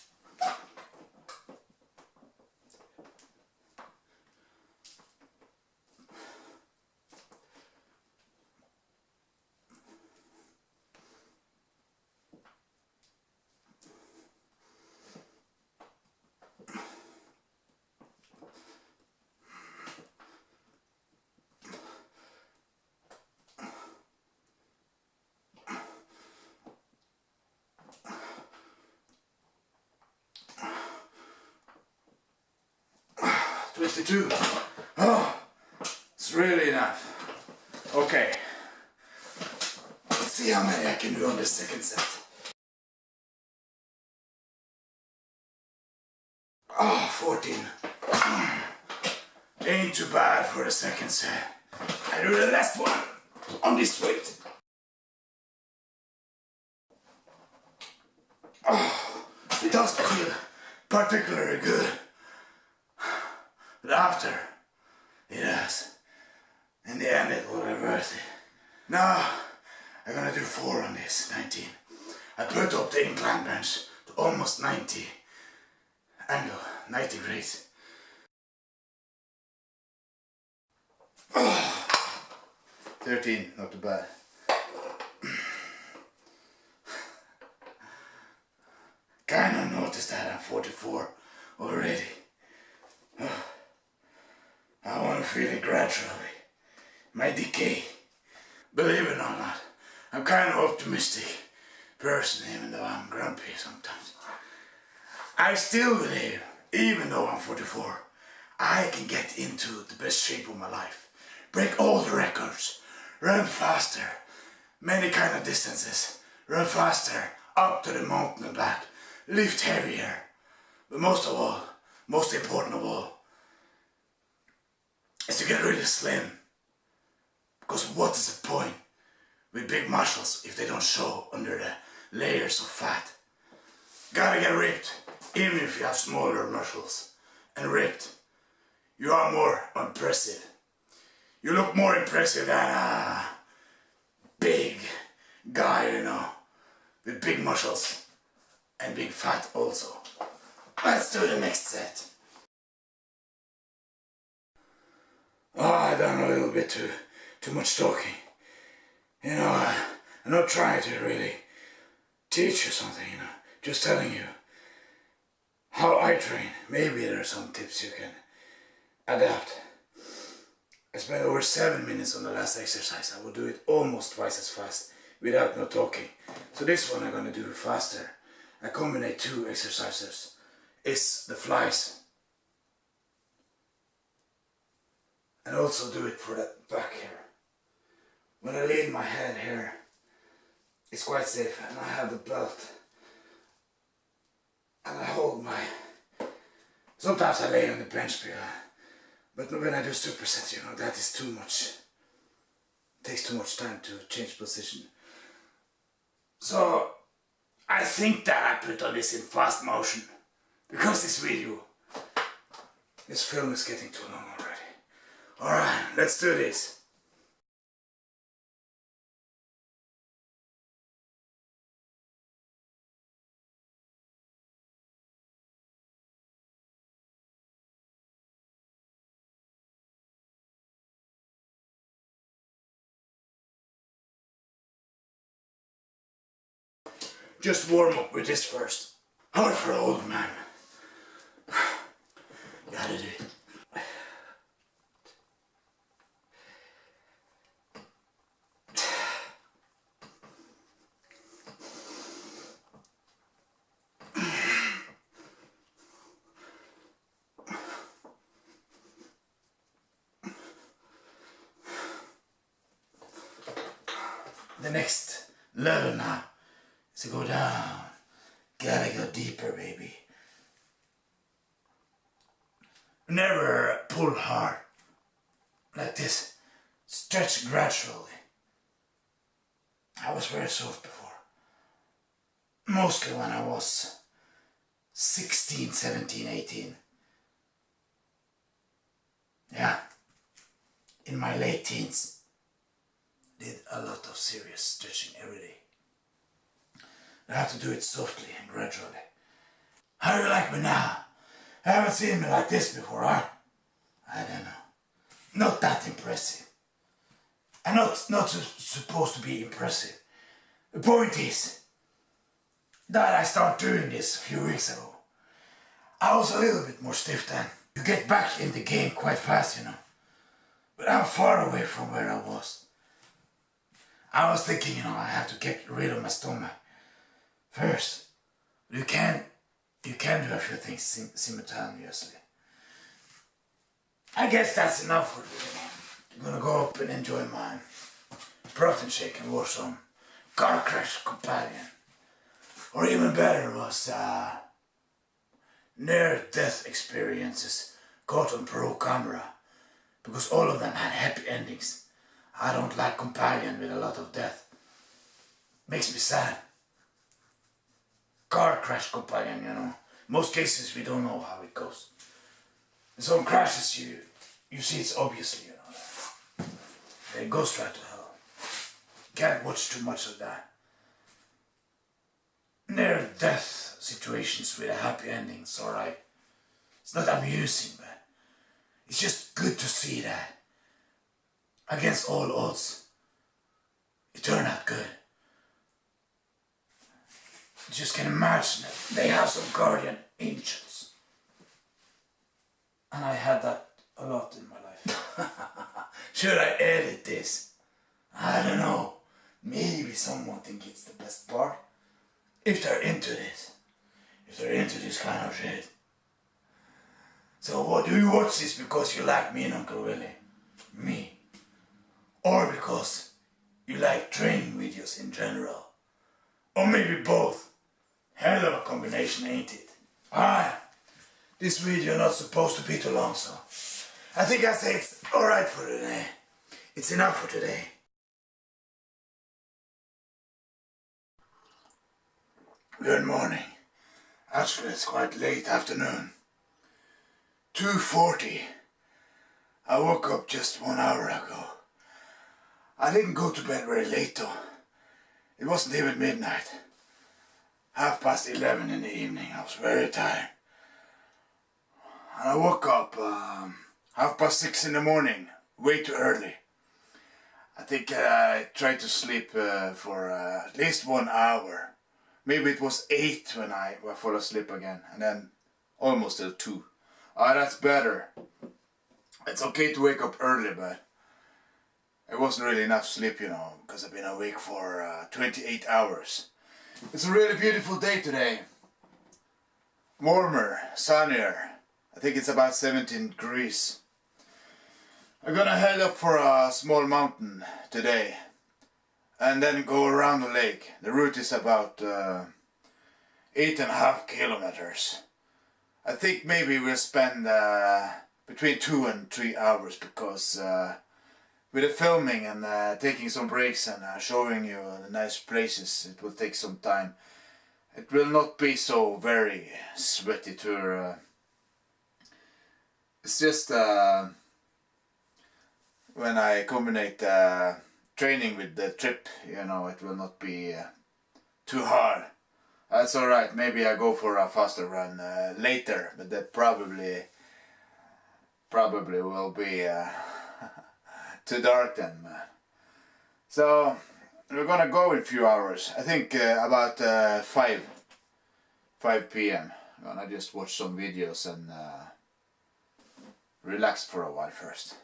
52. Oh, it's really enough. Okay. Let's see how many I can do on the second set. Oh, 14. Ain't too bad for the second set. I do the last one on this weight. Oh, it doesn't feel particularly good. But after, it has. In the end, it will be worth it. Now, I'm gonna do 4 on this, 19. I put up the incline bench to almost 90 angle, 90 degrees. Oh, 13, not too bad. Kinda noticed that I'm 44 already. I wanna feel it gradually. My decay. Believe it or not, I'm kind of optimistic person, even though I'm grumpy sometimes. I still believe, even though I'm 44, I can get into the best shape of my life. Break all the records. Run faster. Many kind of distances. Run faster. Up to the mountain and back. Lift heavier. But most of all, most important of all, is to get really slim. Because what is the point with big muscles if they don't show under the layers of fat? Gotta get ripped, even if you have smaller muscles. And ripped, you are more impressive. You look more impressive than a big guy, you know, with big muscles and big fat also. Let's do the next set. Oh, I done a little bit too much talking. You know, I'm not trying to really teach you something, you know, just telling you how I train. Maybe there are some tips you can adapt. I spent over 7 minutes on the last exercise. I will do it almost twice as fast without no talking. So this one I'm gonna do faster. I combine 2 exercises. It's the flies. And also do it for that back here. When I lean my head here, it's quite safe, and I have the belt. And I hold my... Sometimes I lay on the bench, but when I do supersets, you know, that is too much. It takes too much time to change position. So, I think that I put on this in fast motion. Because this film is getting too long already. Alright, let's do this. Just warm up with this first. Hard for an old man. Gotta do it. The next level now is to go down. Gotta go deeper, baby. Never pull hard. Like this. Stretch gradually. I was very soft before. Mostly when I was 16, 17, 18. Yeah. In my late teens. Did a lot of serious stretching every day. I have to do it softly and gradually. How do you like me now? I haven't seen me like this before, huh? I don't know. Not that impressive. I'm not supposed to be impressive. The point is that I started doing this a few weeks ago. I was a little bit more stiff then. You get back in the game quite fast, you know. But I'm far away from where I was. I was thinking, you know, I have to get rid of my stomach first. You can do a few things simultaneously. I guess that's enough for today. I'm gonna go up and enjoy my protein shake and watch some Car Crash Companion. Or even better was near-death experiences caught on pro camera. Because all of them had happy endings. I don't like Companion with a lot of death. Makes me sad. Car Crash Companion, you know. Most cases we don't know how it goes. In some crashes you see it's obviously, you know. They go straight to hell. Can't watch too much of that. Near death situations with a happy ending, it's alright. It's not amusing, but it's just good to see that. Against all odds, it turned out good. You just can imagine it. They have some guardian angels. And I had that a lot in my life. Should I edit this? I don't know. Maybe someone thinks it's the best part. If they're into this. If they're into this kind of shit. So what, do you watch this because you like me and Uncle Willy? Me. Or because you like training videos in general. Or maybe both. Hell of a combination, ain't it? Alright. This video not supposed to be too long, so I think I say it's alright for today. It's enough for today. Good morning. Actually, it's quite late afternoon. 2:40. I woke up just 1 hour ago. I didn't go to bed very late though. It wasn't even midnight. 11:30 in the evening. I was very tired. And I woke up 6:30 in the morning. Way too early. I think I tried to sleep for at least 1 hour. Maybe it was 8 when I fell asleep again. And then almost till 2. That's better. It's okay to wake up early, but it wasn't really enough sleep, you know, because I've been awake for 28 hours. It's a really beautiful day today. Warmer, sunnier. I think it's about 17 degrees. I'm gonna head up for a small mountain today and then go around the lake. The route is about 8.5 kilometers. I think maybe we'll spend between 2 and 3 hours because with the filming and taking some breaks and showing you the nice places, it will take some time. It will not be so very sweaty tour. It's just when I combine training with the trip, you know, it will not be too hard. That's alright, maybe I go for a faster run later, but that probably will be too dark then, man. So we're gonna go in a few hours. I think about 5 p.m. I'm gonna just watch some videos and relax for a while first.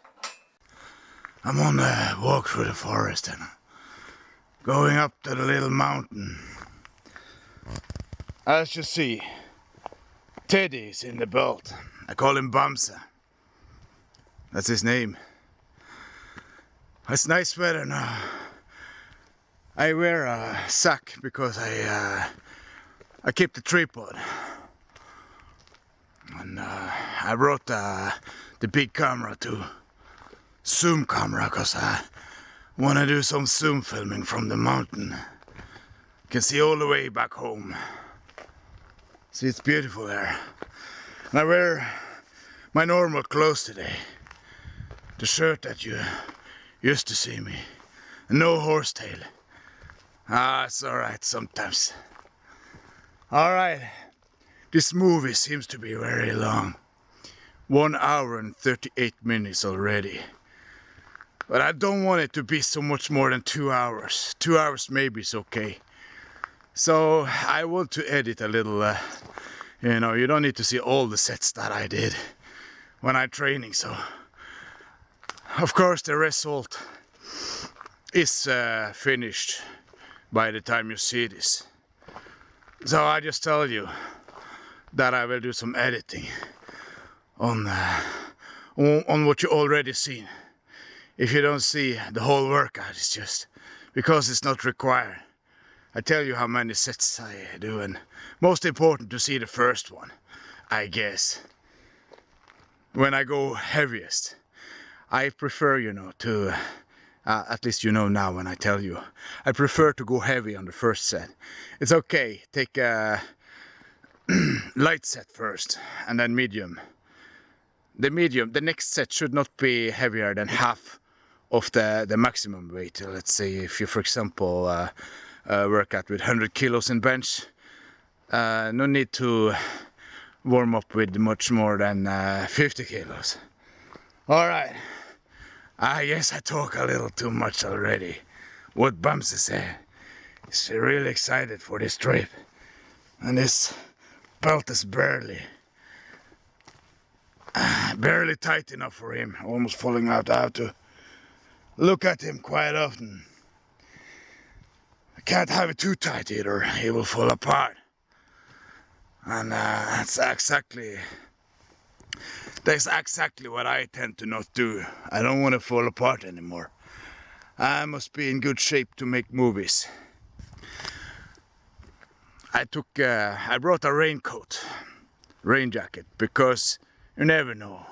I'm on a walk through the forest and going up to the little mountain. As you see, Teddy's in the belt. I call him Bamsa. That's his name. It's nice weather now. I wear a sack because I keep the tripod. And I brought the big camera too. Zoom camera, because I want to do some zoom filming from the mountain. You can see all the way back home. See, it's beautiful there. And I wear my normal clothes today. The shirt that you used to see me. No horsetail. It's alright sometimes. Alright. This movie seems to be very long. 1 hour and 38 minutes already. But I don't want it to be so much more than 2 hours. 2 hours maybe is okay. So I want to edit a little, you know, you don't need to see all the sets that I did when I'm training. So of course the result is finished by the time you see this. So I just tell you that I will do some editing on on what you already seen. If you don't see the whole workout, it's just because it's not required. I tell you how many sets I do, and most important to see the first one, I guess. When I go heaviest, I prefer, you know, to, at least you know now when I tell you, I prefer to go heavy on the first set. It's okay, take a light set first, and then medium. The next set should not be heavier than half of the maximum weight. Let's say if you, for example, work out with 100 kilos in bench, no need to warm up with much more than 50 kilos. Alright, I guess I talk a little too much already. What Bumsy said, he's really excited for this trip, and this belt is barely tight enough for him, almost falling out. I have to look at him quite often. I can't have it too tight either, he will fall apart. And that's exactly what I tend to not do. I don't want to fall apart anymore. I must be in good shape to make movies. I brought a rain jacket, because you never know.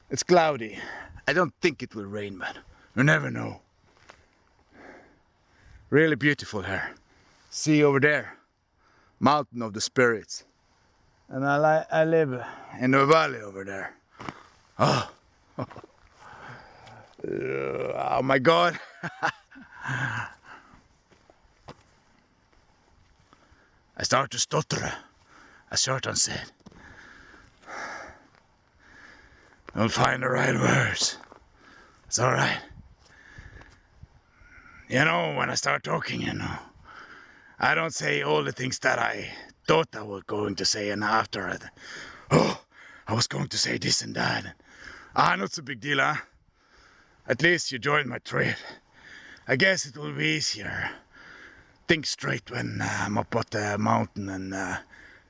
It's cloudy. I don't think it will rain, but you never know. Really beautiful here. See over there, Mountain of the Spirits. And I live in the valley over there. Oh, oh my God. I start to stutter, as Kjartan said. Don't find the right words. It's alright. You know, when I start talking, you know, I don't say all the things that I thought I was going to say, and after I was going to say this and that. Not so big deal, huh? At least you joined my trip. I guess it will be easier. Think straight when I'm up at the mountain and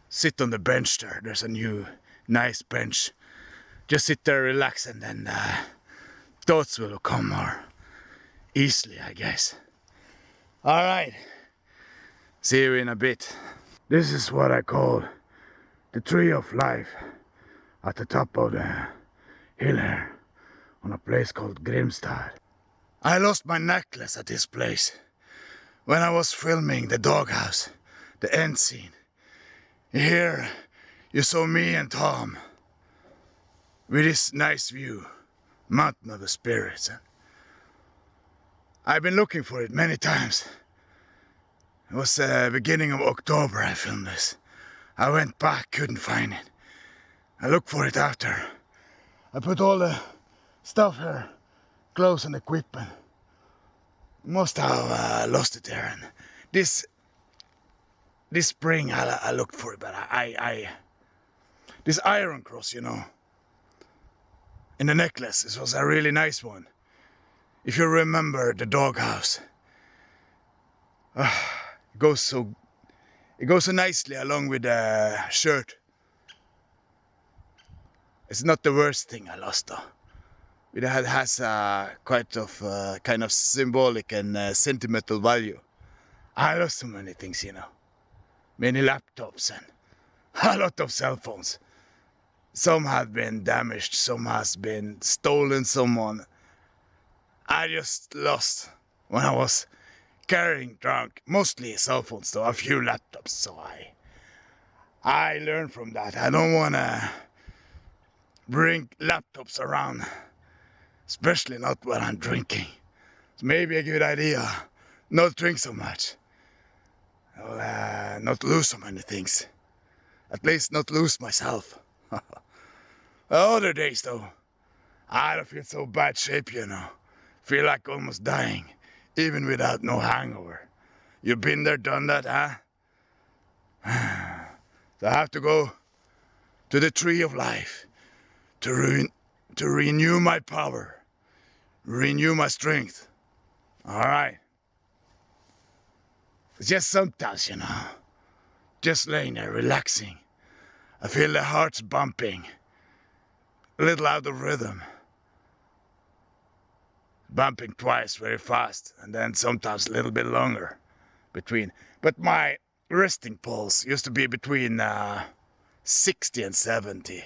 sit on the bench there. There's a new, nice bench. Just sit there, relax, and then thoughts will come more easily, I guess. Alright, see you in a bit. This is what I call the tree of life at the top of the hill here on a place called Grimstad. I lost my necklace at this place when I was filming the doghouse, the end scene. Here you saw me and Tom with this nice view, Mountain of the Spirits. I've been looking for it many times. It was the beginning of October I filmed this. I went back, couldn't find it. I looked for it after. I put all the stuff here, clothes and equipment. Must have lost it there. And this spring I looked for it, but this iron cross, you know, in the necklace, this was a really nice one. If you remember the doghouse, it goes so nicely along with the shirt. It's not the worst thing I lost though. It has quite of kind of symbolic and sentimental value. I lost so many things, you know. Many laptops and a lot of cell phones. Some have been damaged, some has been stolen, someone. I just lost when I was carrying drunk. Mostly cell phones though, a few laptops, so I learned from that. I don't wanna bring laptops around, especially not when I'm drinking. It's maybe a good idea not drink so much. I'll not lose so many things. At least not lose myself. Other days though, I don't feel so bad shape, you know. Feel like almost dying, even without no hangover. You been there, done that, huh? So I have to go to the tree of life to renew my power, renew my strength. Alright. It's just sometimes, you know, just laying there relaxing. I feel the heart's bumping. a little out of rhythm. Bumping twice very fast and then sometimes a little bit longer between. But my resting pulse used to be between 60 and 70.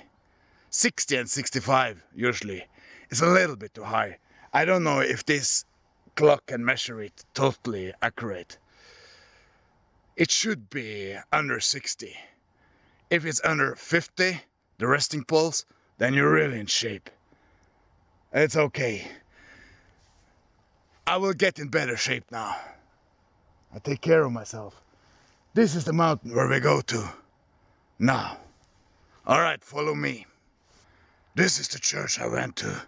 60 and 65 usually. It's a little bit too high. I don't know if this clock can measure it totally accurate. It should be under 60. If it's under 50, the resting pulse, then you're really in shape. It's okay. I will get in better shape now. I take care of myself. This is the mountain where we go to now. Alright, follow me. This is the church I went to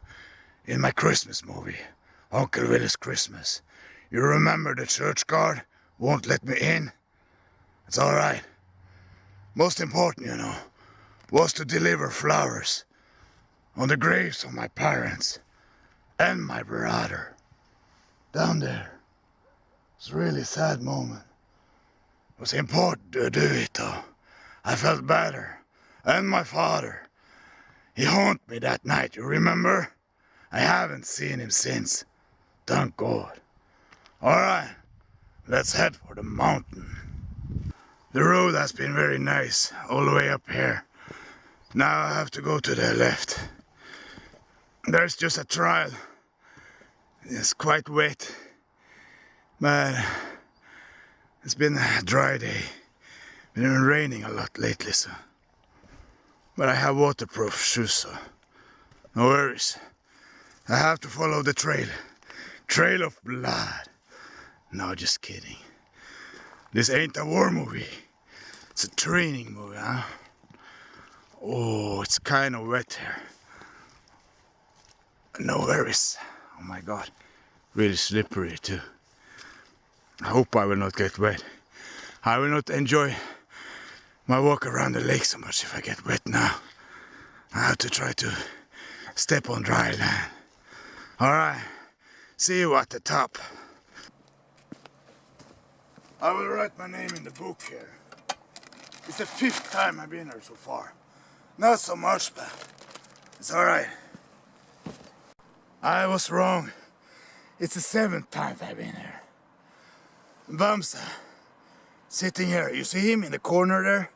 in my Christmas movie, Uncle Willy's Christmas. You remember the church guard won't let me in? It's alright. Most important, you know, was to deliver flowers on the graves of my parents and my brother. Down there. It's a really sad moment. It was important to do it though. I felt better. And my father. He haunted me that night, you remember? I haven't seen him since. Thank God. Alright, let's head for the mountain. The road has been very nice all the way up here. Now I have to go to the left. There's just a trail. It's quite wet, but it's been a dry day. It's been raining a lot lately, so. But I have waterproof shoes, so no worries. I have to follow the trail. Trail of blood. No, just kidding. This ain't a war movie. It's a training movie, huh? Oh, it's kind of wet here. No worries. Oh my God, really slippery too. I hope I will not get wet. I will not enjoy my walk around the lake so much if I get wet now. I have to try to step on dry land. Alright, see you at the top. I will write my name in the book here. It's the 5th time I've been here so far. Not so much, but it's alright. I was wrong. It's the 7th time I've been here. Bamsa, sitting here. You see him in the corner there?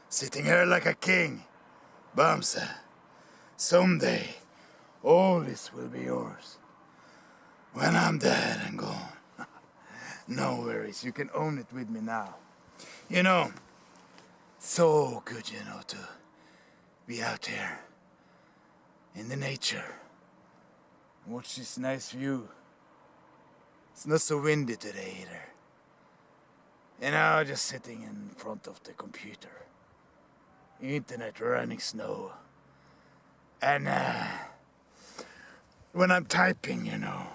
Sitting here like a king. Bamsa, someday all this will be yours. When I'm dead and gone. No worries, you can own it with me now. You know, so good, you know, to be out here in the nature. Watch this nice view. It's not so windy today either. And now just sitting in front of the computer. Internet running snow. And when I'm typing, you know,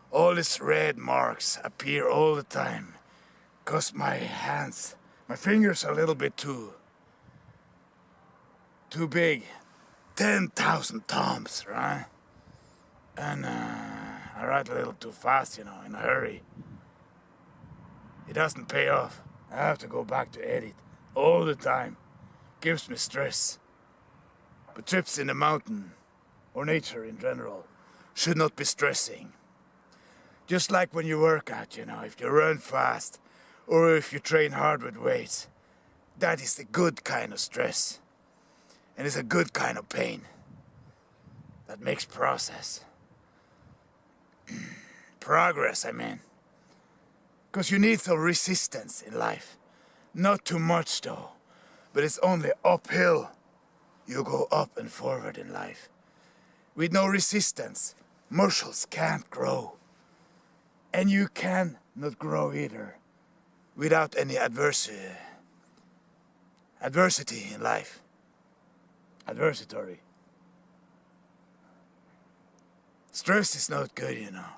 all these red marks appear all the time. 'Cause my hands, my fingers are a little bit too big. 10,000 thumbs, right? And I write a little too fast, you know, in a hurry. It doesn't pay off. I have to go back to edit all the time. Gives me stress. But trips in the mountain, or nature in general, should not be stressing. Just like when you work out, you know, if you run fast, or if you train hard with weights, that is a good kind of stress. And it's a good kind of pain. That makes progress, I mean. Because you need some resistance in life. Not too much though, but it's only uphill. You go up and forward in life. With no resistance, muscles can't grow. And you can not grow either without any adversity in life. Adversity. Stress is not good, you know.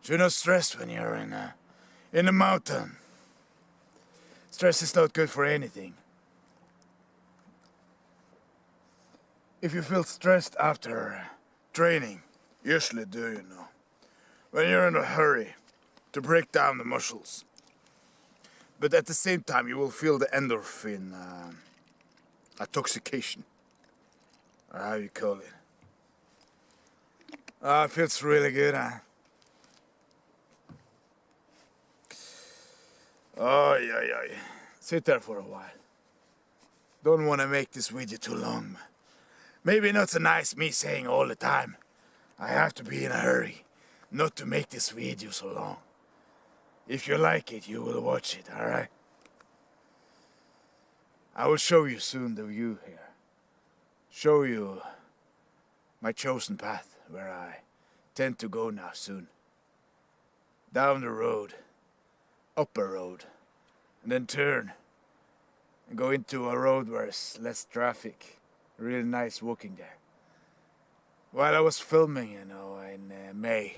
Should not stress when you're in a mountain. Stress is not good for anything. If you feel stressed after training, usually do, you know, when you're in a hurry to break down the muscles. But at the same time, you will feel the endorphin intoxication. or how you call it. It feels really good, huh? Oh, yeah. Sit there for a while. Don't want to make this video too long. Maybe not so nice me saying all the time. I have to be in a hurry, not to make this video so long. If you like it, you will watch it, alright? I will show you soon the view here. Show you my chosen path, where I tend to go now soon. Down the road, up a road, and then turn and go into a road where there's less traffic. Really nice walking there. While I was filming, in May,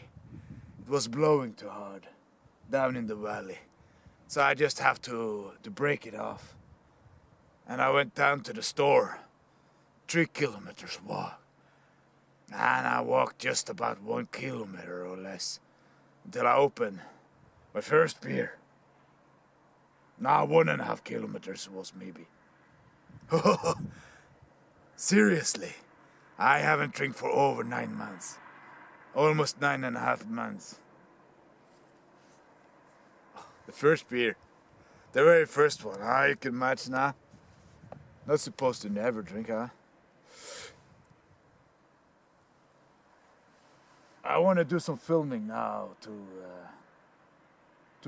it was blowing too hard down in the valley. So I just have to break it off. And I went down to the store, 3 kilometers walk. And I walked just about 1 kilometer or less until I opened my first beer. Now 1.5 kilometers was maybe. Seriously, I haven't drank for over 9 months. Almost 9.5 months. The first beer. The very first one, huh? You can match now. Not supposed to never drink, huh? I want to do some filming now to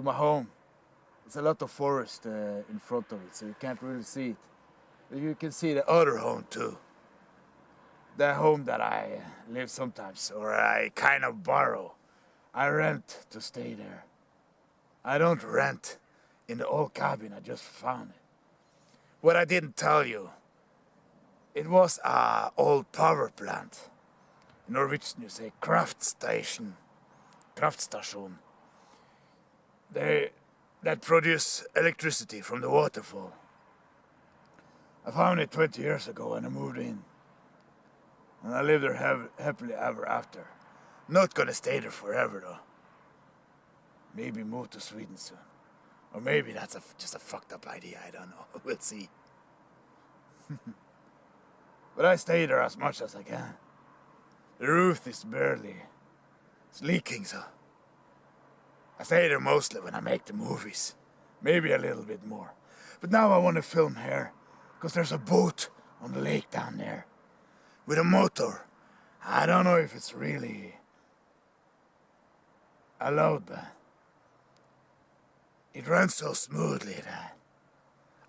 my home. There's a lot of forest in front of it, so you can't really see it. But you can see the other home too. The home that I live sometimes, or I kind of borrow. I rent to stay there. I don't rent in the old cabin I just found. What I didn't tell you, it was an old power plant. In Norwegian you say kraftstation. That produce electricity from the waterfall. I found it 20 years ago when I moved in. And I lived there happily ever after. Not gonna stay there forever though. Maybe move to Sweden soon. Or maybe that's just a fucked up idea, I don't know. We'll see. But I stay there as much as I can. The roof is it's leaking, so I stay there mostly when I make the movies. Maybe a little bit more. But now I want to film here, because there's a boat on the lake down there. With a motor. I don't know if it's really allowed, but it runs so smoothly that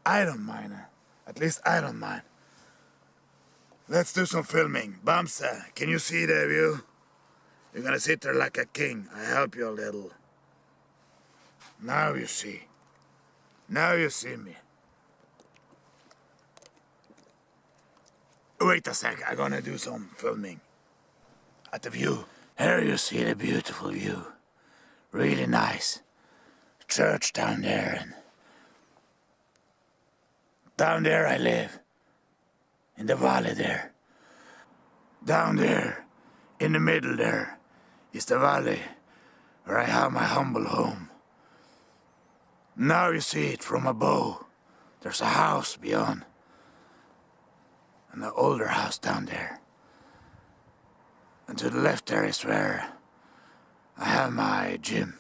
I don't mind it. At least I don't mind. Let's do some filming. Bamse, can you see the view? You're gonna sit there like a king. I help you a little. Now you see. Now you see me. Wait a sec, I'm gonna do some filming. At the view. Here you see the beautiful view. Really nice. Church down there, and down there I live. In the valley there. Down there, in the middle there, is the valley where I have my humble home. Now you see it from above. There's a house beyond. And an older house down there. And to the left there is where I have my gym.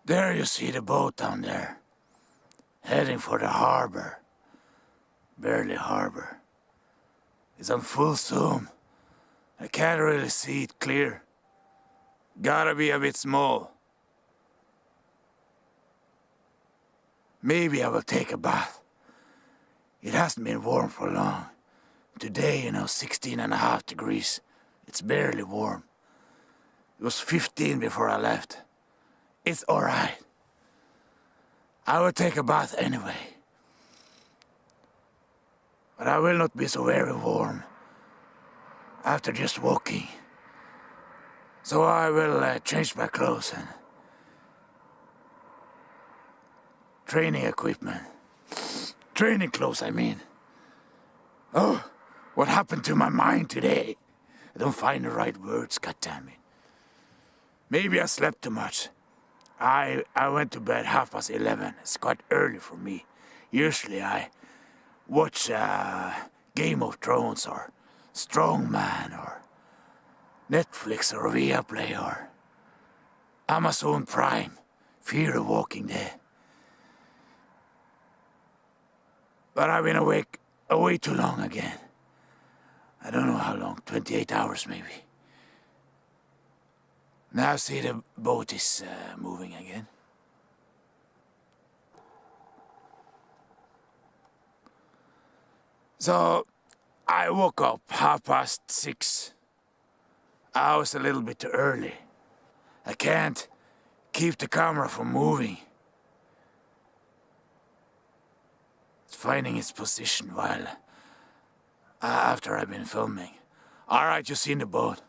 There you see the boat down there. Heading for the harbor. Barely harbor. It's on full zoom. I can't really see it clear. Gotta be a bit small. Maybe I will take a bath. It hasn't been warm for long. Today, 16.5 degrees. It's barely warm. It was 15 before I left. It's alright. I will take a bath anyway. But I will not be so very warm after just walking. So I will change my clothes and training equipment. Training clothes, I mean. Oh, what happened to my mind today? I don't find the right words, goddammit. Maybe I slept too much. I went to bed 11:30. It's quite early for me. Usually I watch Game of Thrones or Strongman or Netflix or Viaplay or Amazon Prime, Fear the Walking Dead. But I've been awake way too long again. I don't know how long, 28 hours maybe. Now see the boat is moving again. So I woke up 6:30. I was a little bit too early. I can't keep the camera from moving. It's finding its position while after I've been filming. All right, you seen the boat.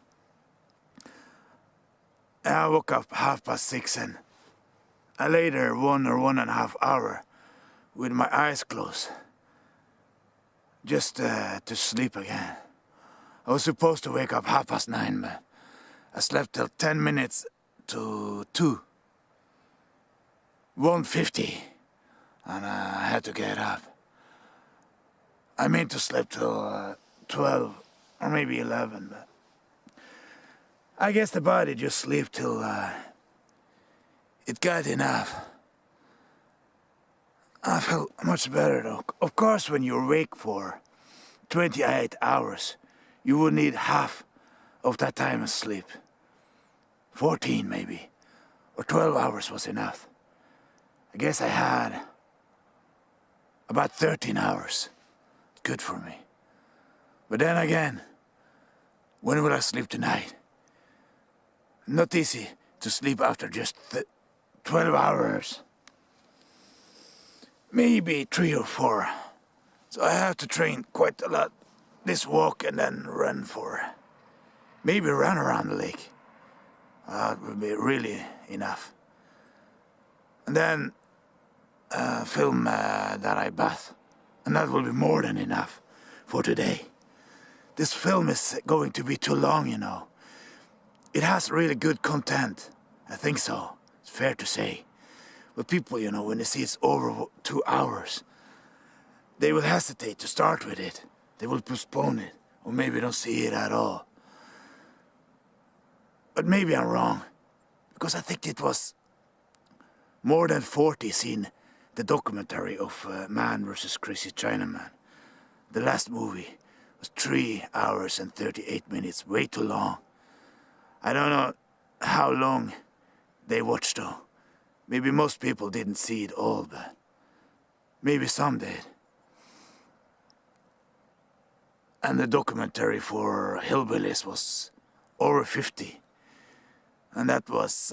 I woke up 6:30 and I lay there 1.5 hours with my eyes closed. Just to sleep again. I was supposed to wake up 9:30, but I slept till 10 minutes to 2. 1:50, and I had to get up. I meant to sleep till 12 or maybe 11, but I guess the body just slept till it got enough. I felt much better though. Of course, when you're awake for 28 hours, you would need half of that time of sleep. 14 maybe, or 12 hours was enough. I guess I had about 13 hours. Good for me. But then again, when will I sleep tonight? Not easy to sleep after just 12 hours. Maybe 3 or 4. So I have to train quite a lot. This walk and then run for. Maybe run around the lake. That will be really enough. And then film that I bath. And that will be more than enough for today. This film is going to be too long, you know. It has really good content. I think so. It's fair to say. But people, you know, when they see it's over 2 hours, they will hesitate to start with it. They will postpone it, or maybe don't see it at all. But maybe I'm wrong, because I think it was more than 40 seen the documentary of Man vs. Crazy Chinaman. The last movie was 3 hours and 38 minutes, way too long. I don't know how long they watched though. Maybe most people didn't see it all, but maybe some did. And the documentary for Hillbillies was over 50. And that was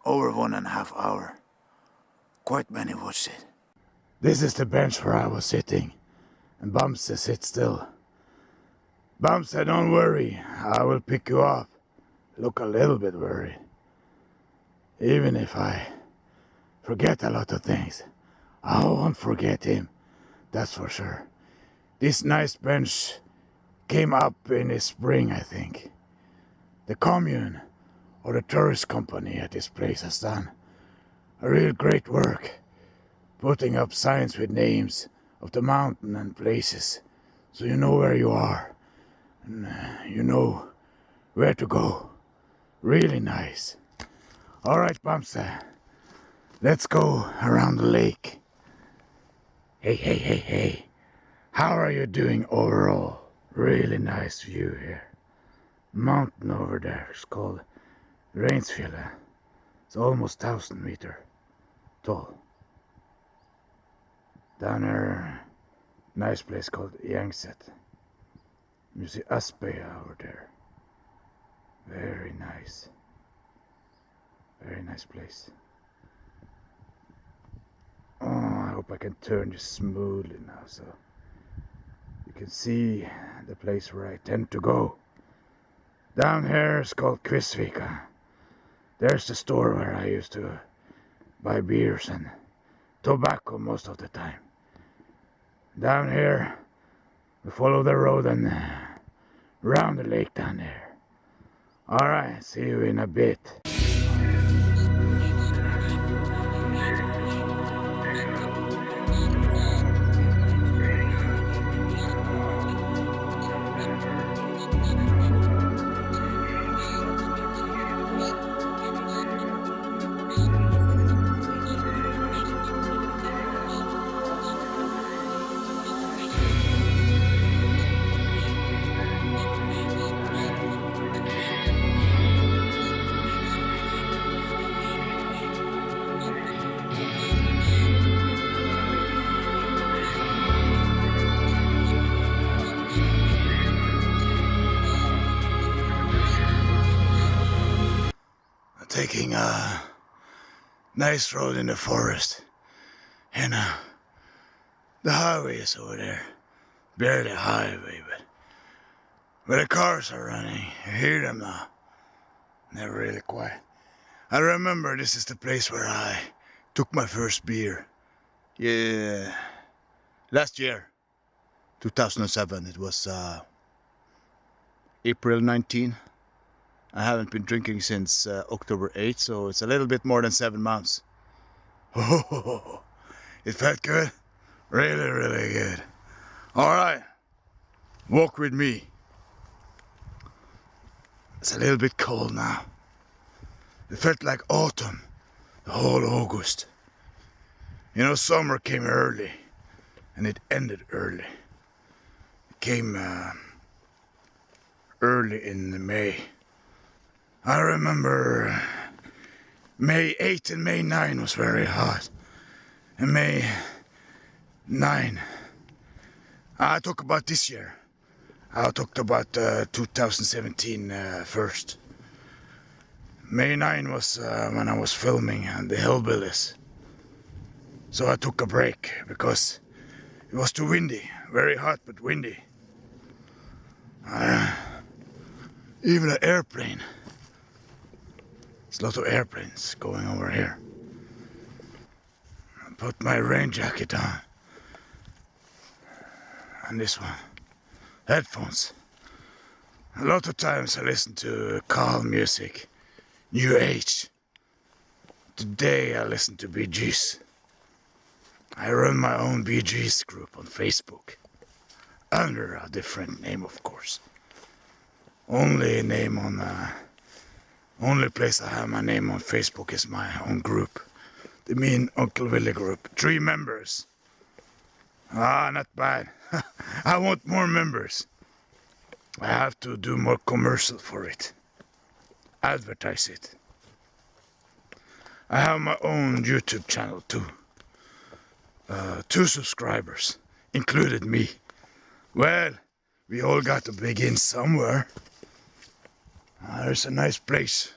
over 1.5 hours. Quite many watched it. This is the bench where I was sitting. And Bumse sit still. Bumse, don't worry. I will pick you up. Look a little bit worried. Even if I forget a lot of things, I won't forget him. That's for sure. This nice bench came up in the spring, I think. The commune or the tourist company at this place has done a real great work, putting up signs with names of the mountain and places, so you know where you are and you know where to go. Really nice. All right, Bumse, let's go around the lake. Hey. How are you doing overall? Really nice view here. Mountain over there is called Rainsfjellet. It's almost 1,000 meters tall. Down there, nice place called Yangset. You see Aspeya over there. Very nice. Very nice place. Oh, I hope I can turn this smoothly now so you can see the place where I tend to go. Down here is called Kvisvika. There's the store where I used to buy beers and tobacco most of the time. Down here, we follow the road and round the lake down there. Alright, see you in a bit. taking a nice road in the forest. And the highway is over there. Barely a highway, but where the cars are running, you hear them now. They're really quiet. I remember this is the place where I took my first beer. Yeah, last year, 2007. It was April 19. I haven't been drinking since October 8, so it's a little bit more than 7 months. Oh, it felt good. Really, really good. Alright, walk with me. It's a little bit cold now. It felt like autumn, the whole August. You know, summer came early, and it ended early. It came early in May. I remember May 8 and May 9 was very hot. And May 9, I talk about this year. I talked about 2017 first. May 9 was when I was filming the Hillbillies. So I took a break because it was too windy. Very hot but windy. Even an airplane. There's a lot of airplanes going over here. I put my rain jacket on. And this one. Headphones. A lot of times I listen to calm music. New Age. Today I listen to Bee Gees. I run my own Bee Gees group on Facebook. Under a different name, of course. Only place I have my name on Facebook is my own group. The Me and Uncle Willy group. 3 members. Ah, not bad. I want more members. I have to do more commercial for it. Advertise it. I have my own YouTube channel too. 2 subscribers, included me. Well, we all got to begin somewhere. There's a nice place.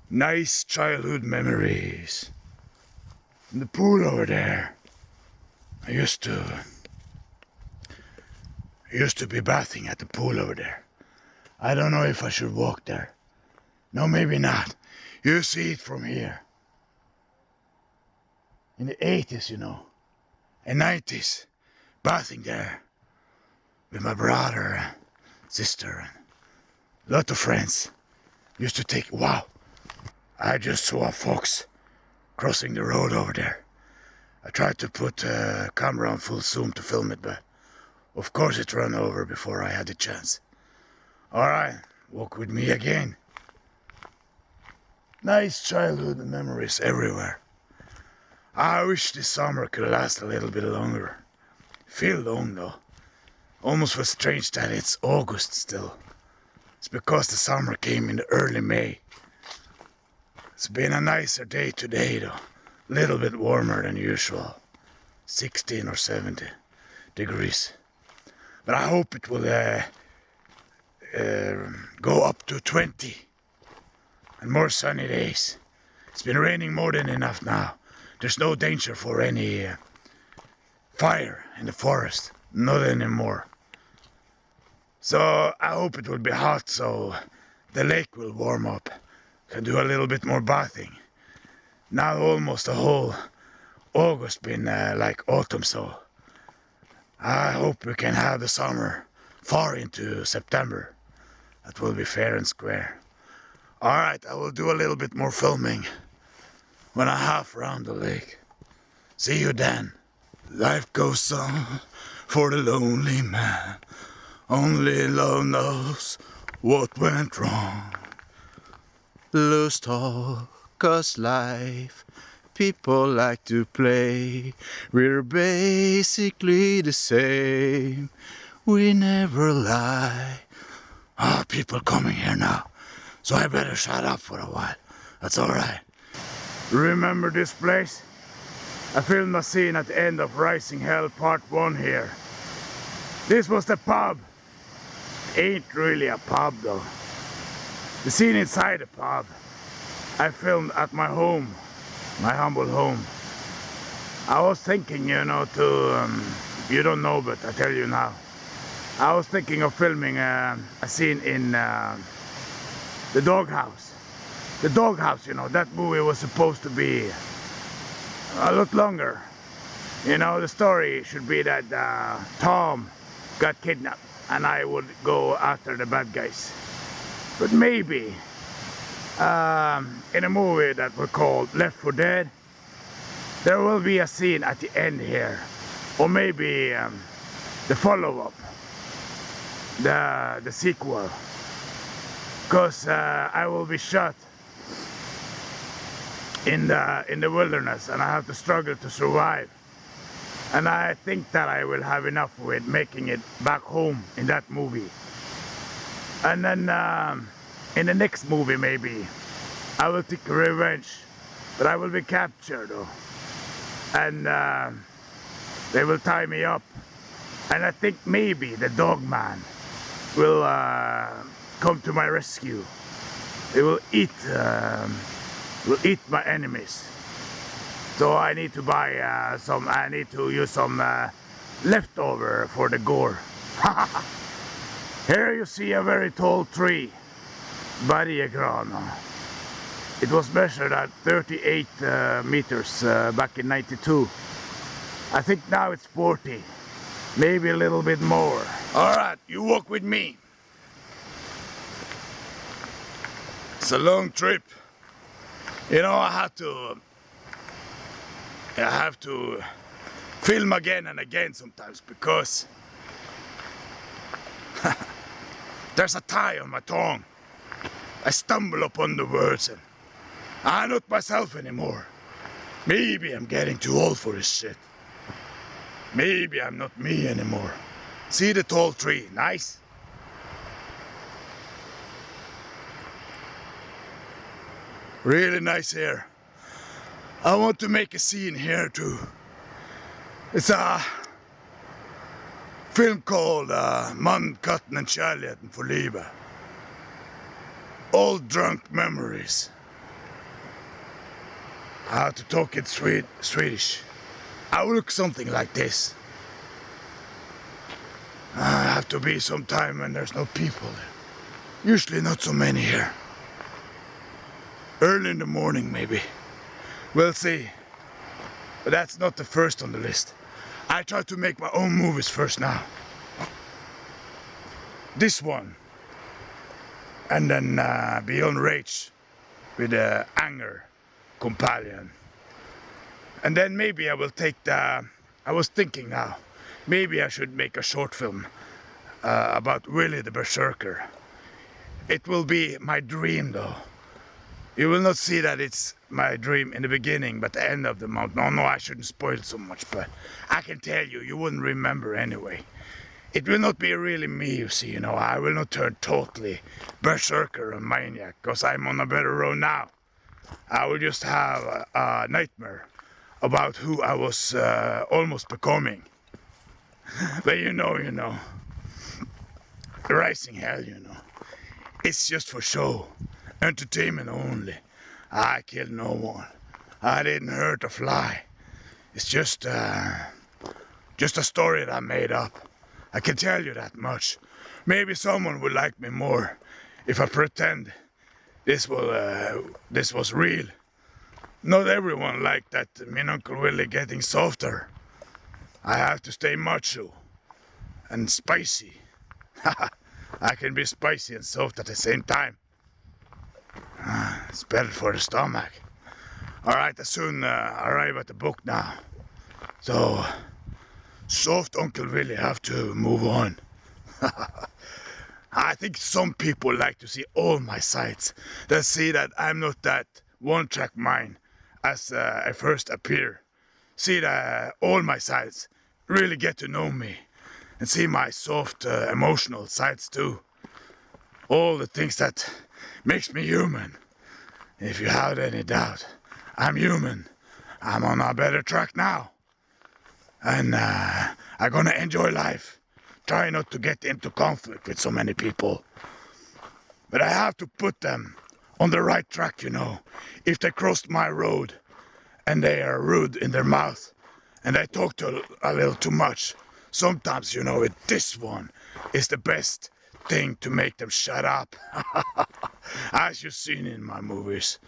Nice childhood memories. And the pool over there. I used to be bathing at the pool over there. I don't know if I should walk there. No, maybe not. You see it from here. In the 80s, you know, and 90s, bathing there with my brother and sister and a lot of friends. Used to take, wow, I just saw a fox crossing the road over there. I tried to put a camera on full zoom to film it, but of course it ran over before I had the chance. Alright, walk with me again. Nice childhood memories everywhere. I wish this summer could last a little bit longer. Feel long though. Almost feel strange that it's August still. It's because the summer came in the early May. It's been a nicer day today though. A little bit warmer than usual. 16 or 70 degrees. But I hope it will go up to 20 and more sunny days. It's been raining more than enough now. There's no danger for any fire in the forest. Not anymore. So I hope it will be hot so the lake will warm up. Can do a little bit more bathing. Now almost the whole August been like autumn, so I hope we can have the summer far into September. That will be fair and square. Alright, I will do a little bit more filming when I half round the lake. See you then. Life goes on for the lonely man. Only love knows what went wrong. Lost all, 'cause life, people like to play. We're basically the same. We never lie. Ah, people coming here now. So I better shut up for a while. That's alright. Remember this place? I filmed a scene at the end of Rising Hell Part 1 here. This was the pub. Ain't really a pub though. The scene inside the pub. I filmed at my home, my humble home. I was thinking, you know, you don't know, but I tell you now. I was thinking of filming a scene in the doghouse. The doghouse, you know, that movie was supposed to be a lot longer. You know, the story should be that Tom got kidnapped and I would go after the bad guys. But maybe in a movie that we called Left 4 Dead, there will be a scene at the end here, or maybe the follow-up, the sequel, because I will be shot in the wilderness and I have to struggle to survive, and I think that I will have enough with making it back home in that movie. And then in the next movie maybe I will take revenge, but I will be captured though, and they will tie me up, and I think maybe the dog man will come to my rescue. They will eat my enemies. So I need to buy I need to use some leftover for the gore. Here you see a very tall tree, Bergegrana. It was measured at 38 meters back in '92. I think now it's 40, maybe a little bit more. All right, you walk with me. It's a long trip. You know, I have to film again and again sometimes because there's a tie on my tongue. I stumble upon the words and I'm not myself anymore. Maybe I'm getting too old for this shit. Maybe I'm not me anymore. See the tall tree, nice? Really nice here. I want to make a scene here too. It's a film called Man, Katten and Kärligheten för livet. Old drunk memories. I have to talk in Swedish. I will look something like this. I have to be sometime when there's no people there. Usually not so many here. Early in the morning maybe. We'll see. But that's not the first on the list. I try to make my own movies first now. This one. And then Beyond Rage with Anger companion. And then maybe I will take I was thinking now, maybe I should make a short film about Willy the Berserker. It will be my dream though. You will not see that it's my dream in the beginning, but the end of the month. No, I shouldn't spoil it so much, but I can tell you, you wouldn't remember anyway. It will not be really me, you see, you know. I will not turn totally berserker and maniac, because I'm on a better road now. I will just have a nightmare about who I was almost becoming. But you know, rising hell, you know. It's just for show. Entertainment only. I killed no one. I didn't hurt a fly. It's just a story that I made up. I can tell you that much. Maybe someone would like me more if I pretend this was real. Not everyone liked that me and Uncle Willy getting softer. I have to stay macho and spicy. I can be spicy and soft at the same time. It's better for the stomach. Alright, I soon arrive at the book now. So, soft Uncle Willy have to move on. I think some people like to see all my sides. They see that I'm not that one-track mind as I first appear. See that all my sides, really get to know me. And see my soft emotional sides too. All the things that makes me human. If you have any doubt, I'm human. I'm on a better track now. And I'm gonna enjoy life. Try not to get into conflict with so many people. But I have to put them on the right track, you know. If they crossed my road and they are rude in their mouth and I talk to a little too much, sometimes, you know, this one is the best thing to make them shut up. As you've seen in my movies.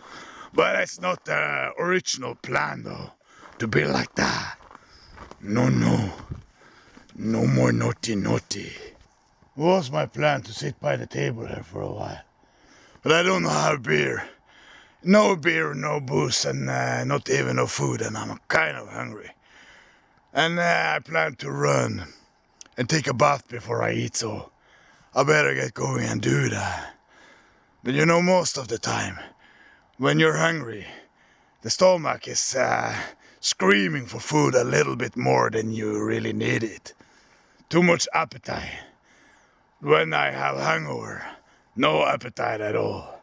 But it's not the original plan, though, to be like that. No, no. No more naughty, naughty. It was my plan to sit by the table here for a while. But I don't have beer. No beer, no booze, and not even no food, and I'm kind of hungry. And I plan to run and take a bath before I eat, so I better get going and do that. But you know, most of the time, when you're hungry, the stomach is screaming for food a little bit more than you really need it. Too much appetite. When I have hangover, no appetite at all.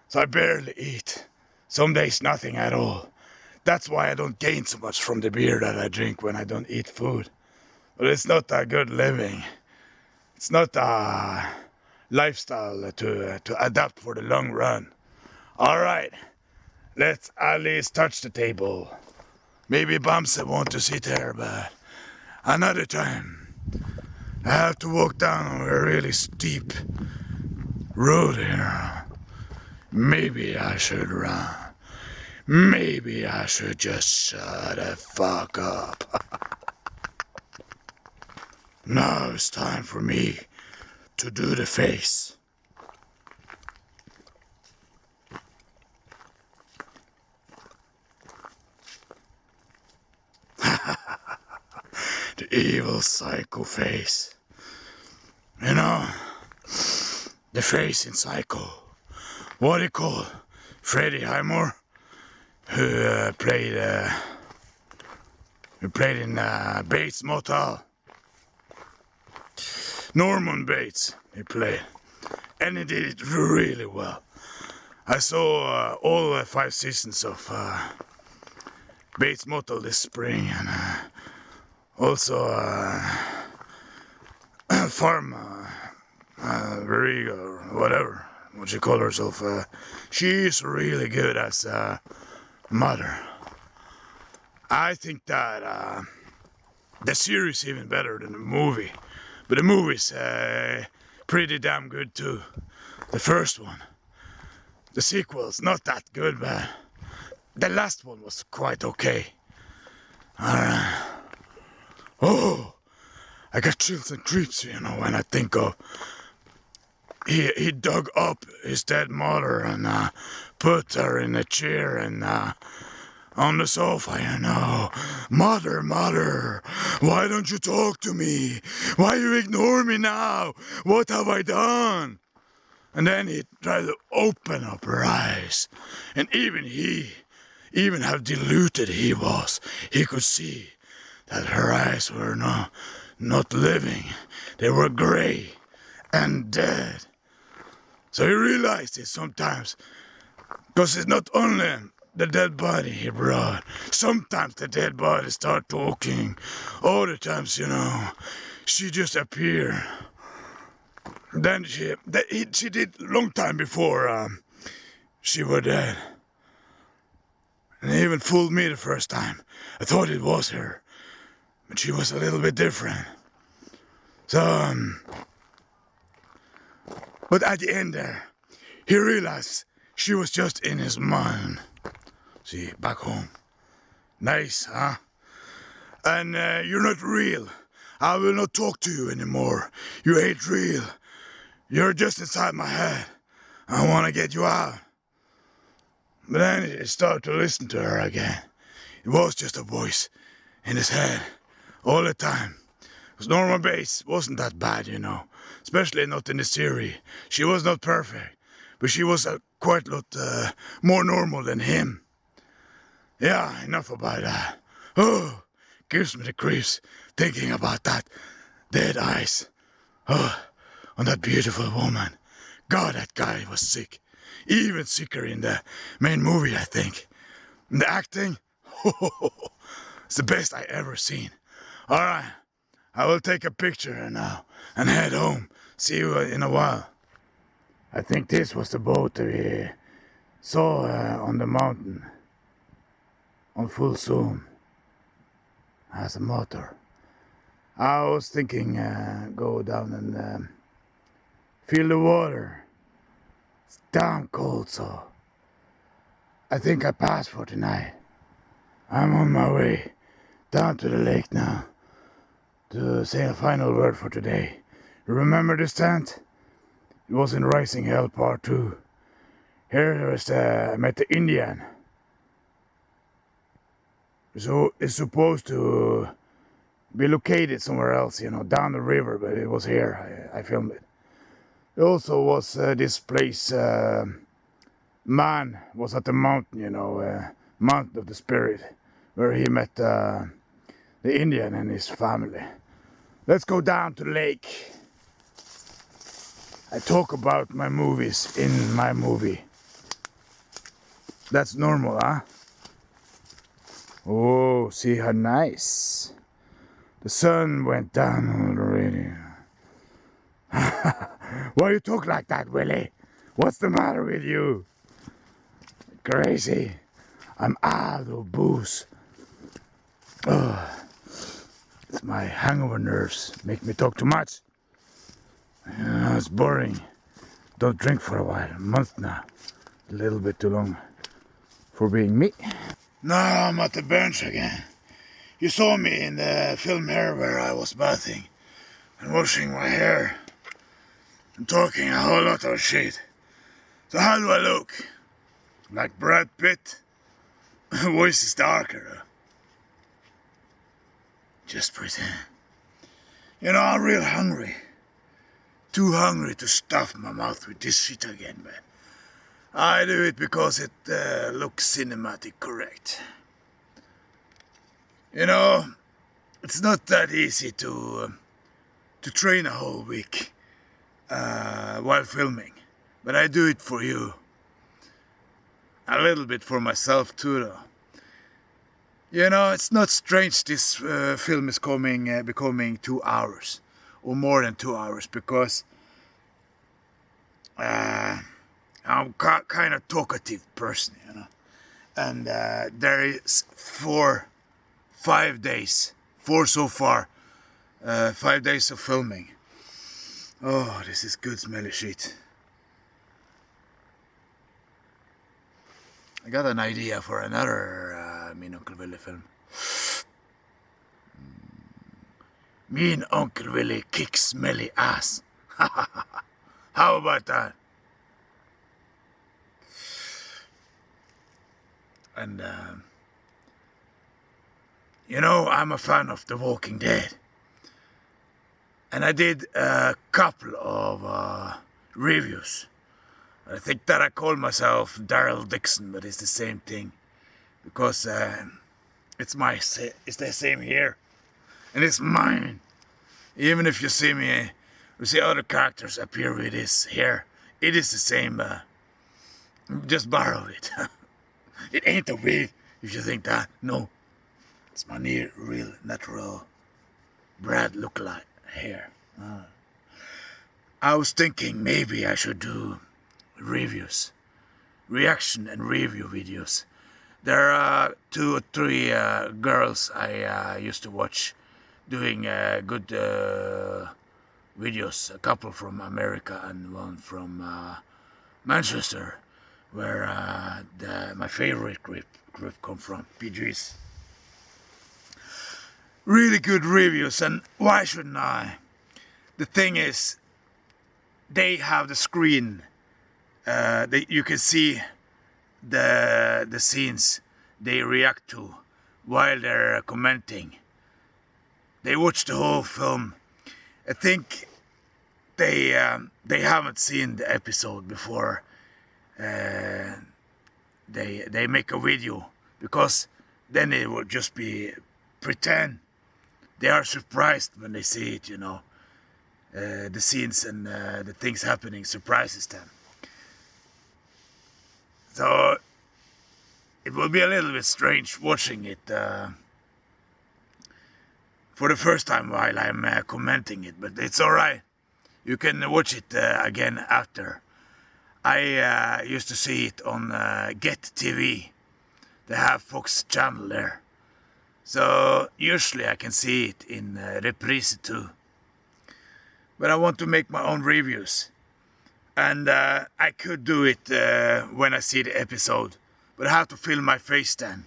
So I barely eat. Some days nothing at all. That's why I don't gain so much from the beer that I drink when I don't eat food. But it's not a good living. It's not a lifestyle to adapt for the long run. All right, let's at least touch the table. Maybe Bamse want to sit here, but another time. I have to walk down a really steep road here. Maybe I should run. Maybe I should just shut the fuck up. Now it's time for me to do the face. The evil psycho face. You know, the face in Psycho. What do you call Freddie Highmore, who played in Bates Motel. Norman Bates, he played, and he did it really well. I saw all 5 seasons of Bates Motel this spring, and also Farm Veriga, or whatever, what she call herself. She's really good as a mother. I think that the series is even better than the movie. But the movie's pretty damn good too. The first one. The sequel's not that good, but the last one was quite okay. Oh, I got chills and creeps, you know, when I think of he dug up his dead mother and put her in a chair and on the sofa, you know. Mother, mother, why don't you talk to me? Why you ignore me now? What have I done? And then he tried to open up her eyes. And even how diluted he was, he could see that her eyes were not living. They were gray and dead. So he realized it sometimes, because it's not only the dead body he brought. Sometimes the dead body start talking. Other times, you know, she just appear. Then she did long time before she was dead. And it even fooled me the first time. I thought it was her, but she was a little bit different. So, but at the end there, he realized she was just in his mind. See, back home. Nice, huh? And you're not real. I will not talk to you anymore. You ain't real. You're just inside my head. I want to get you out. But then he started to listen to her again. It was just a voice in his head all the time. Because Norman Bates wasn't that bad, you know. Especially not in the series. She was not perfect. But she was quite a lot more normal than him. Yeah, enough about that. Oh, gives me the creeps thinking about that. Dead eyes. Oh, on that beautiful woman. God, that guy was sick. Even sicker in the main movie, I think. And the acting, it's the best I ever seen. All right, I will take a picture now and head home. See you in a while. I think this was the boat saw on the mountain on full zoom as a motor. I was thinking go down and feel the water. It's damn cold, so I think I passed for tonight. I'm on my way down to the lake now to say a final word for today. Remember this tent? It was in Rising Hell Part 2. Here was I met the Indian. So it's supposed to be located somewhere else, you know, down the river, but it was here. I filmed it. It also was this place, man was at the mountain, you know, Mountain of the Spirit, where he met the Indian and his family. Let's go down to the lake. I talk about my movies in my movie. That's normal, huh? Oh, see how nice. The sun went down already. Why you talk like that, Willy? What's the matter with you? Crazy. I'm out of booze. It's my hangover nerves make me talk too much. It's boring. Don't drink for a while, a month now. A little bit too long for being me. Now I'm at the bench again. You saw me in the film here where I was bathing and washing my hair and talking a whole lot of shit. So how do I look? Like Brad Pitt? Voice is darker though. Just pretend. You know, I'm real hungry. Too hungry to stuff my mouth with this shit again, but I do it because it looks cinematic correct. You know, it's not that easy to train a whole week while filming, but I do it for you. A little bit for myself too, though. You know, it's not strange this film is becoming 2 hours or more than 2 hours, because I'm kind of talkative person, you know, and there is 5 days, 4 so far, 5 days of filming. Oh, this is good smelly shit. I got an idea for another me and Uncle Willy film. Me and Uncle Willy kick smelly ass. How about that? And you know, I'm a fan of The Walking Dead. And I did a couple of reviews. I think that I call myself Daryl Dixon, but it's the same thing. Because it's the same here. And it's mine. Even if you see me, you see other characters appear with this here, it is the same. Just borrow it. It ain't a wig, if you think that. No. It's my real, natural Brad look-alike hair. I was thinking maybe I should do reviews, reaction and review videos. There are 2 or 3 girls I used to watch doing good videos. A couple from America and one from Manchester, where my favorite group come from, PGs. Really good reviews, and why shouldn't I? The thing is, they have the screen. You can see the scenes they react to while they're commenting. They watch the whole film. I think they haven't seen the episode before they make a video, because then it will just be pretend. They are surprised when they see it, you know. The scenes and the things happening surprises them. So it will be a little bit strange watching it for the first time while I'm commenting it, but it's alright. You can watch it again after. I used to see it on Get TV. They have Fox channel there. So usually I can see it in reprise too. But I want to make my own reviews. And I could do it when I see the episode. But I have to film my face then.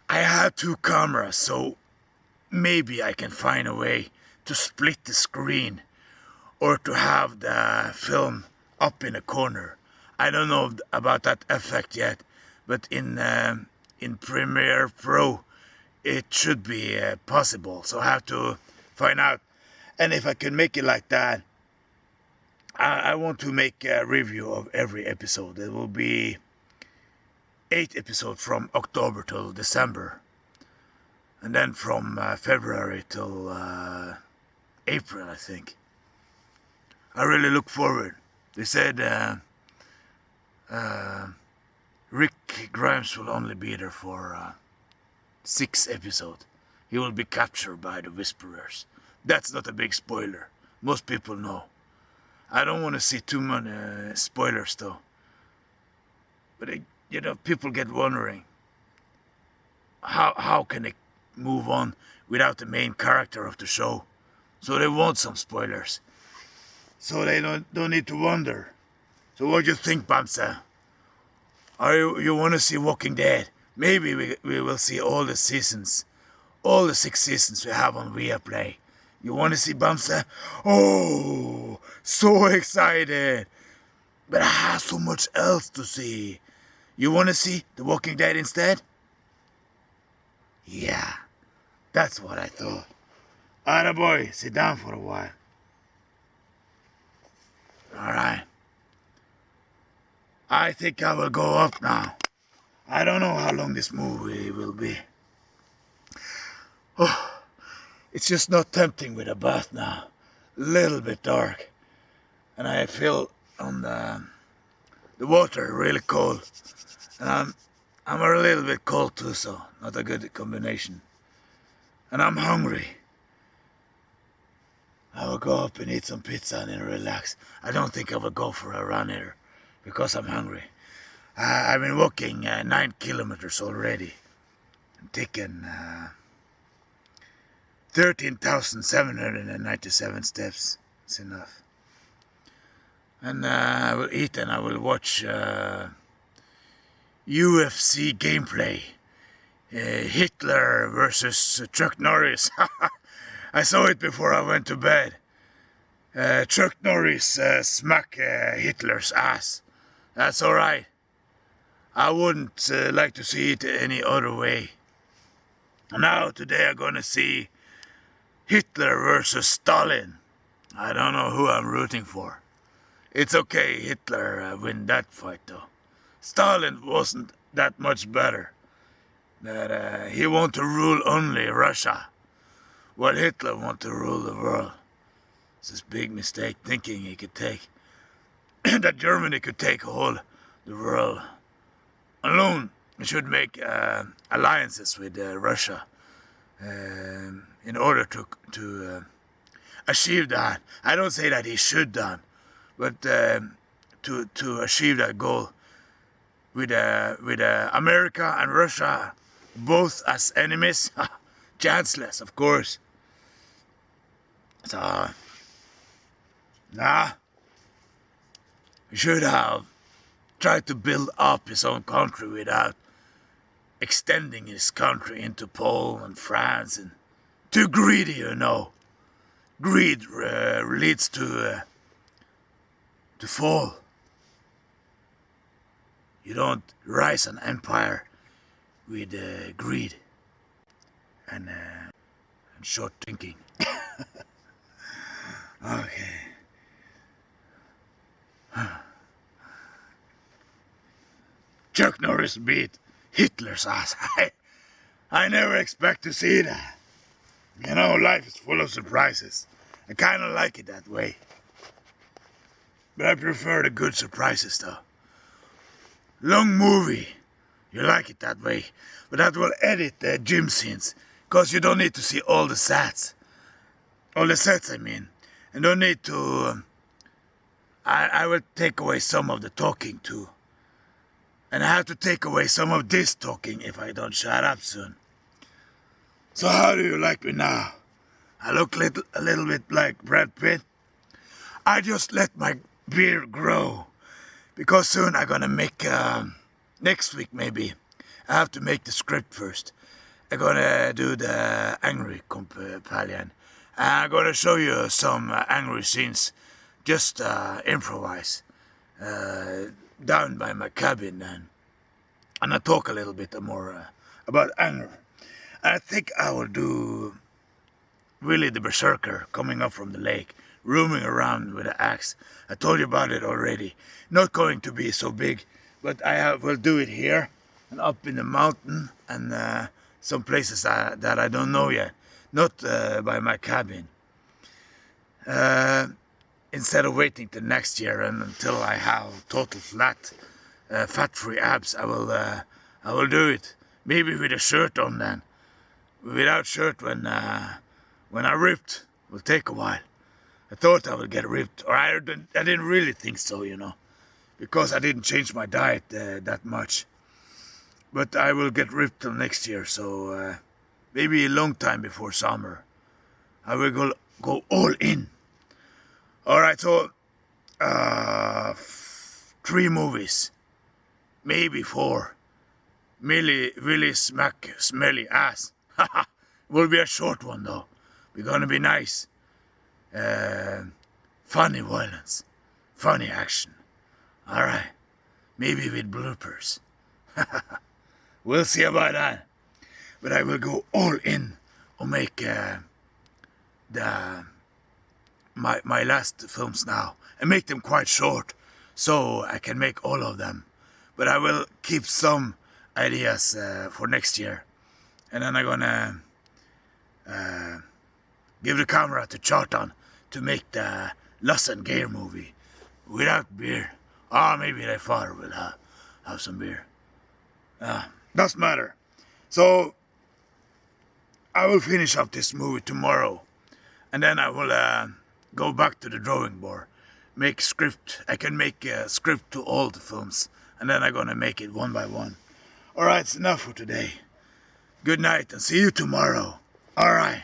I have 2 cameras, so maybe I can find a way to split the screen. Or to have the film up in a corner. I don't know about that effect yet. But in Premiere Pro it should be possible. So I have to find out. And if I can make it like that, I want to make a review of every episode. It will be 8 episodes from October till December. And then from February till April, I think. I really look forward. They said Rick Grimes will only be there for 6 episodes. He will be captured by the Whisperers. That's not a big spoiler. Most people know. I don't want to see too many spoilers though. But people get wondering how can they move on without the main character of the show. So they want some spoilers. So they don't need to wonder. So what do you think, Bamsa? You want to see Walking Dead? Maybe we will see all the seasons. All the 6 seasons we have on Viaplay. You want to see Bamsa? Oh, so excited. But I have so much else to see. You want to see The Walking Dead instead? Yeah, that's what I thought. Alright, boy, sit down for a while. Alright. I think I will go up now. I don't know how long this movie will be. Oh, it's just not tempting with a bath now. Little bit dark. And I feel on the water really cold. And I'm a little bit cold too, so not a good combination. And I'm hungry. I will go up and eat some pizza and then relax. I don't think I will go for a run here because I'm hungry. I've been walking 9 kilometers already. I'm taking 13,797 steps. It's enough. And I will eat and I will watch UFC gameplay. Hitler versus Chuck Norris. I saw it before I went to bed. Chuck Norris smack Hitler's ass. That's alright. I wouldn't like to see it any other way. Now today I'm gonna see Hitler versus Stalin. I don't know who I'm rooting for. It's okay, Hitler win that fight though. Stalin wasn't that much better. But he wanted to rule only Russia, while Hitler wanted to rule the world. It's this big mistake thinking he could take that Germany could take all the world alone. We should make alliances with Russia in order to achieve that. I don't say that he should done, but to achieve that goal with America and Russia both as enemies, chanceless, of course. So, he should have tried to build up his own country without extending his country into Poland and France. And too greedy, you know. Greed leads to fall. You don't rise an empire with greed and short thinking. Okay. Chuck Norris beat Hitler's ass. I never expect to see that. You know, life is full of surprises. I kind of like it that way. But I prefer the good surprises though. Long movie. You like it that way. But that will edit the gym scenes. Because you don't need to see all the sets. All the sets, I mean. And don't need to I will take away some of the talking too. And I have to take away some of this talking if I don't shut up soon. So how do you like me now? I look a little bit like Brad Pitt. I just let my beard grow. Because soon I'm gonna make, next week maybe, I have to make the script first. I'm gonna do the angry companion. I'm gonna show you some angry scenes, just improvise, down by my cabin, and I talk a little bit more about anger. I think I will do Willy the Berserker coming up from the lake, roaming around with an axe. I told you about it already. Not going to be so big, but will do it here and up in the mountain and some places that I don't know yet. Not by my cabin. Instead of waiting till next year and until I have total fat-free abs, I will do it. Maybe with a shirt on then. Without shirt when I ripped, will take a while. I thought I would get ripped, or I didn't really think so, you know, because I didn't change my diet that much. But I will get ripped till next year, so maybe a long time before summer. I will go all in. Alright, so 3 movies, maybe 4. Willy smack smelly ass. Haha, will be a short one though. We're gonna be nice. Funny violence, funny action. Alright, maybe with bloopers. We'll see about that. But I will go all in or make my last films now and make them quite short so I can make all of them. But I will keep some ideas for next year. And then I'm gonna give the camera to Chartan to make the Lasse and Geir movie without beer. Or maybe their father will have some beer. Doesn't matter. So I will finish up this movie tomorrow, and then I will go back to the drawing board, make script. I can make a script to all the films, and then I'm gonna make it one by one. Alright, it's enough for today. Good night and see you tomorrow. Alright,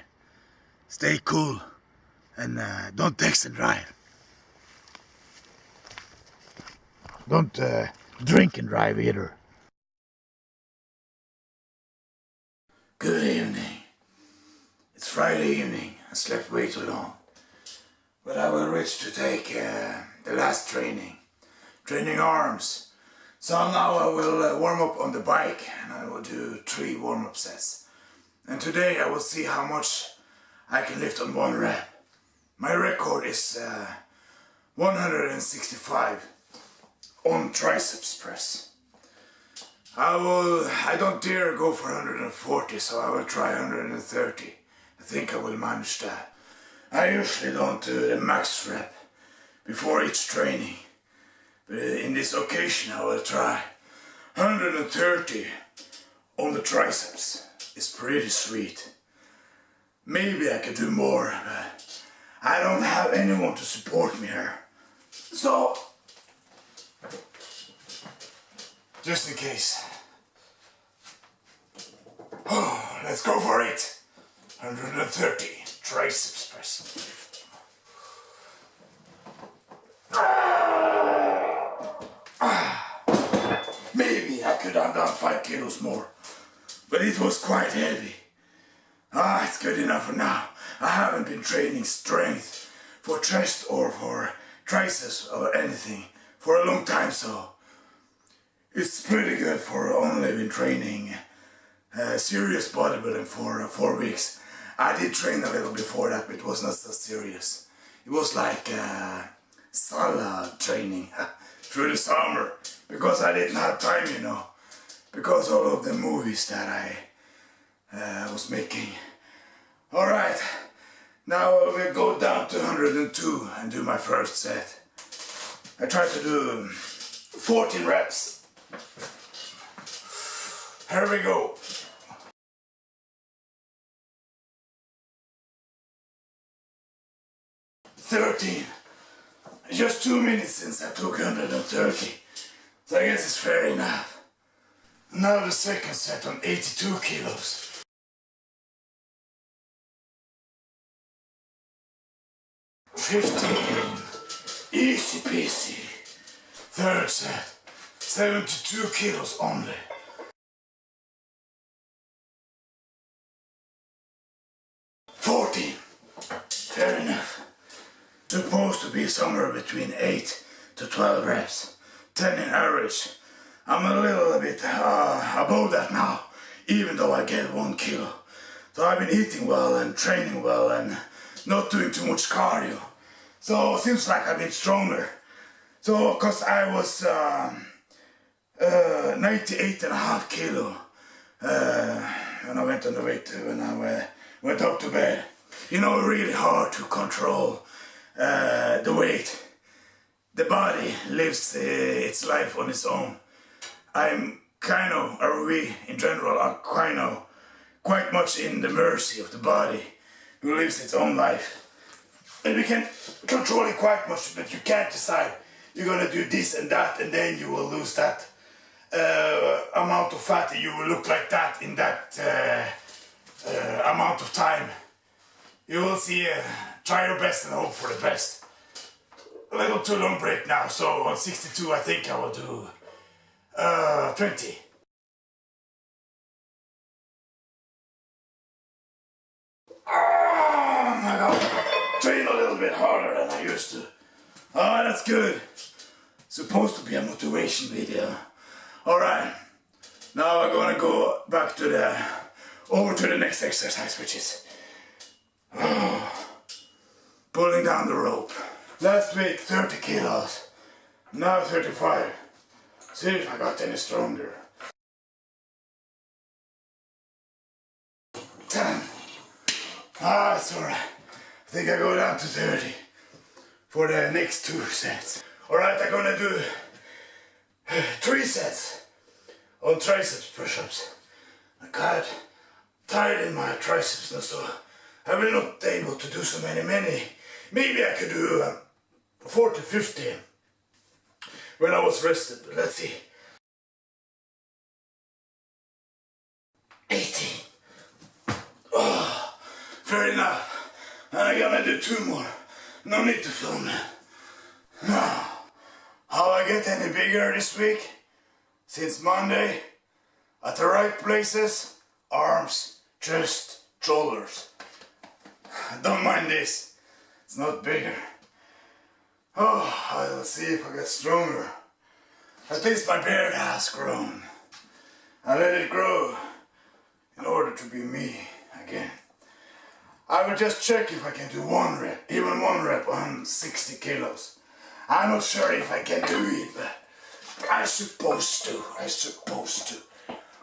stay cool and don't text and drive. Don't drink and drive either. Good evening. It's Friday evening. I slept way too long. But I will reach to take the last training arms. So now I will warm up on the bike and I will do 3 warm-up sets. And today I will see how much I can lift on 1 rep. My record is 165 on triceps press. I don't dare go for 140, so I will try 130. I think I will manage that. I usually don't do the max rep before each training. But in this occasion I will try 130 on the triceps. It's pretty sweet. Maybe I could do more, but I don't have anyone to support me here. So, just in case. Oh, let's go for it. 130 triceps press. Maybe I could have done 5 kilos more, but it was quite heavy. It's good enough for now. I haven't been training strength for chest or for triceps or anything for a long time, so it's pretty good for only been training serious bodybuilding for 4 weeks. I did train a little before that, but it was not so serious. It was like sala training through the summer, because I didn't have time, you know, because all of the movies that I was making. Alright, now we'll go down to 102 and do my first set. I tried to do 14 reps. Here we go. 13. Just 2 minutes since I took 130, so I guess it's fair enough. Now the second set on 82 kilos. 15, easy peasy. Third set, 72 kilos only. 14, fair enough. Supposed to be somewhere between 8 to 12 reps, 10 in average. I'm a little bit above that now, even though I get 1 kilo. So I've been eating well and training well and not doing too much cardio. So it seems like I've been stronger. So, cause I was 98.5 kilo when I went on the weight, when I went up to bed. You know, really hard to control the weight. The body lives its life on its own. I'm kind of, or we in general are kind of, quite much in the mercy of the body, who lives its own life. And we can control it quite much, but you can't decide you're gonna do this and that, and then you will lose that amount of fat, and you will look like that in that amount of time. You will see, try your best and hope for the best. A little too long break now, so on 62 I think I will do 20. Oh my god, train a little bit harder than I used to. Oh, that's good. Supposed to be a motivation video. Alright, now we're gonna go back to over to the next exercise, which is pulling down the rope. Last week 30 kilos, now 35. See if I got any stronger. 10. That's alright. I think I go down to 30 for the next 2 sets. Alright, I'm gonna do 3 sets on triceps push-ups. I got tired in my triceps now, so I will not be able to do so many. Maybe I could do 40, 50 when I was rested, but let's see. 18. Oh, fair enough. And I'm gonna do 2 more. No need to film that. Now, how I get any bigger this week? Since Monday, at the right places, arms, chest, shoulders. Don't mind this, it's not bigger. Oh, I'll see if I get stronger. At least my beard has grown. I let it grow in order to be me again. I will just check if I can do 1 rep, even 1 rep on 60 kilos. I'm not sure if I can do it, but I'm supposed to.